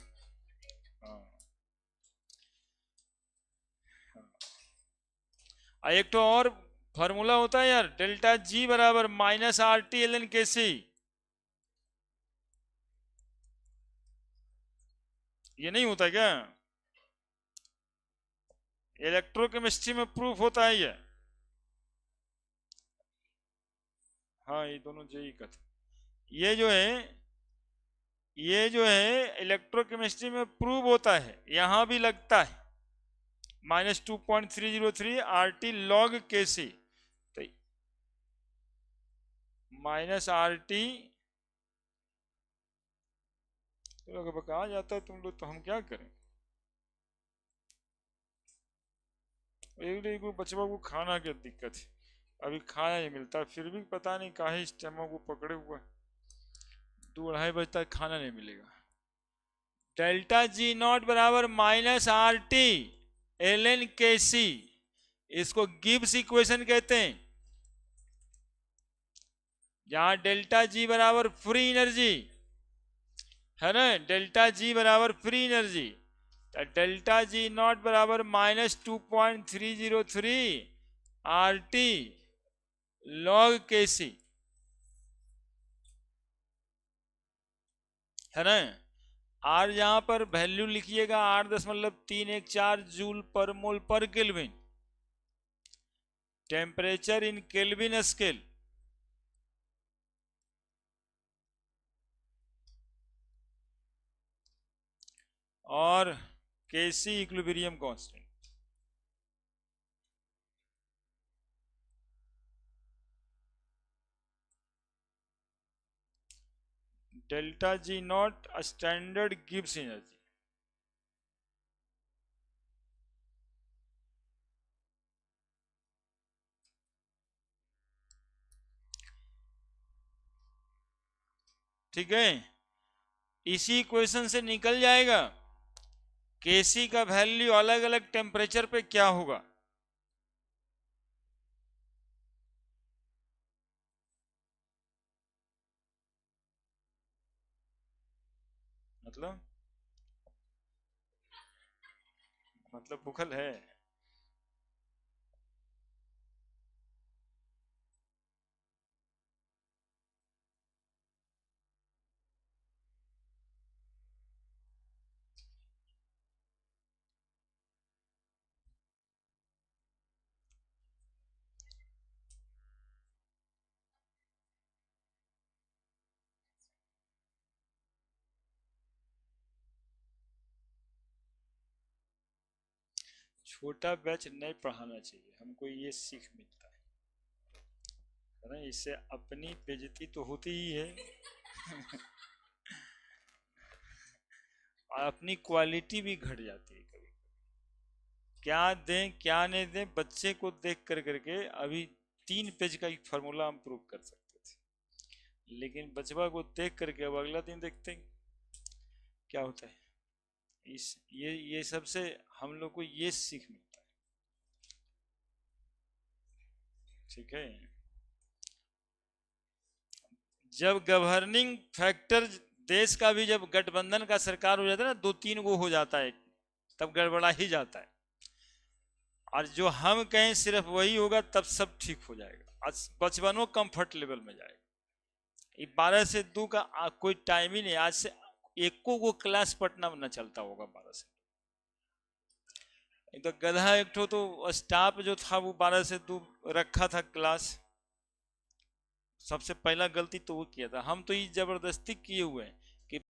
हाँ, एक तो और फॉर्मूला होता है यार, डेल्टा जी बराबर -RT ln KC, ये नहीं होता क्या? इलेक्ट्रोकेमिस्ट्री में प्रूफ होता है ये। हाँ, ये दोनों जेई का था। ये जो है इलेक्ट्रोकेमिस्ट्री में प्रूव होता है, यहां भी लगता है -2.303 RT log KC, तो -RT तो लोग बका जाता है तुम लोग, तो हम क्या करें। एक बचवा को खाना क्या दिक्कत है, अभी खाना नहीं मिलता, फिर भी पता नहीं काहे स्टमक को पकड़े हुआ है। 2-2:30 बजे तक खाना नहीं मिलेगा। डेल्टा जी नॉट बराबर -RT ln KC, इसको गिब्स इक्वेशन कहते हैं। जहां डेल्टा जी बराबर फ्री एनर्जी है ना, डेल्टा जी बराबर फ्री एनर्जी, तो डेल्टा जी नॉट बराबर -2.303 RT log KC है ना। आर यहां पर वैल्यू लिखिएगा 8.314 joule per mole per kelvin, temperature in kelvin scale. और KC equilibrium constant. Delta G nought standard Gibbs energy. ठीक है, इसी इक्वेशन से निकल जाएगा केसी का वैल्यू अलग अलग टेम्परेचर पे क्या होगा। मतलब बुखल है। छोटा बैच नहीं पढ़ाना चाहिए, हमको ये सीख मिलता है ना, इससे अपनी बेइज्जती तो होती ही है और अपनी क्वालिटी भी घट जाती है कभी। क्या दें क्या नहीं दें, बच्चे को देख कर करके अभी 3 पेज का एक फार्मूला हम प्रूव कर सकते थे, लेकिन बचवा को देख करके अब अगला दिन देखते हैं क्या होता है। इस ये सबसे हम लोग को ये सीख मिलता है। ठीक है, जब गवर्निंग फैक्टर देश का भी, जब गठबंधन का सरकार हो जाता है ना, 2-3 गो हो जाता है, तब गड़बड़ा ही जाता है। और जो हम कहें सिर्फ वही होगा, तब सब ठीक हो जाएगा, आज बचपनों कंफर्ट लेवल में जाएगा। 12 से 2 का कोई टाइम ही नहीं, आज से एको को क्लास पटना में न चलता होगा 12 से। तो गधा एक तो स्टाफ जो था वो 12 से 2 रखा था क्लास। सबसे पहला गलती तो वो किया था, हम तो ये जबरदस्ती किए हुए हैं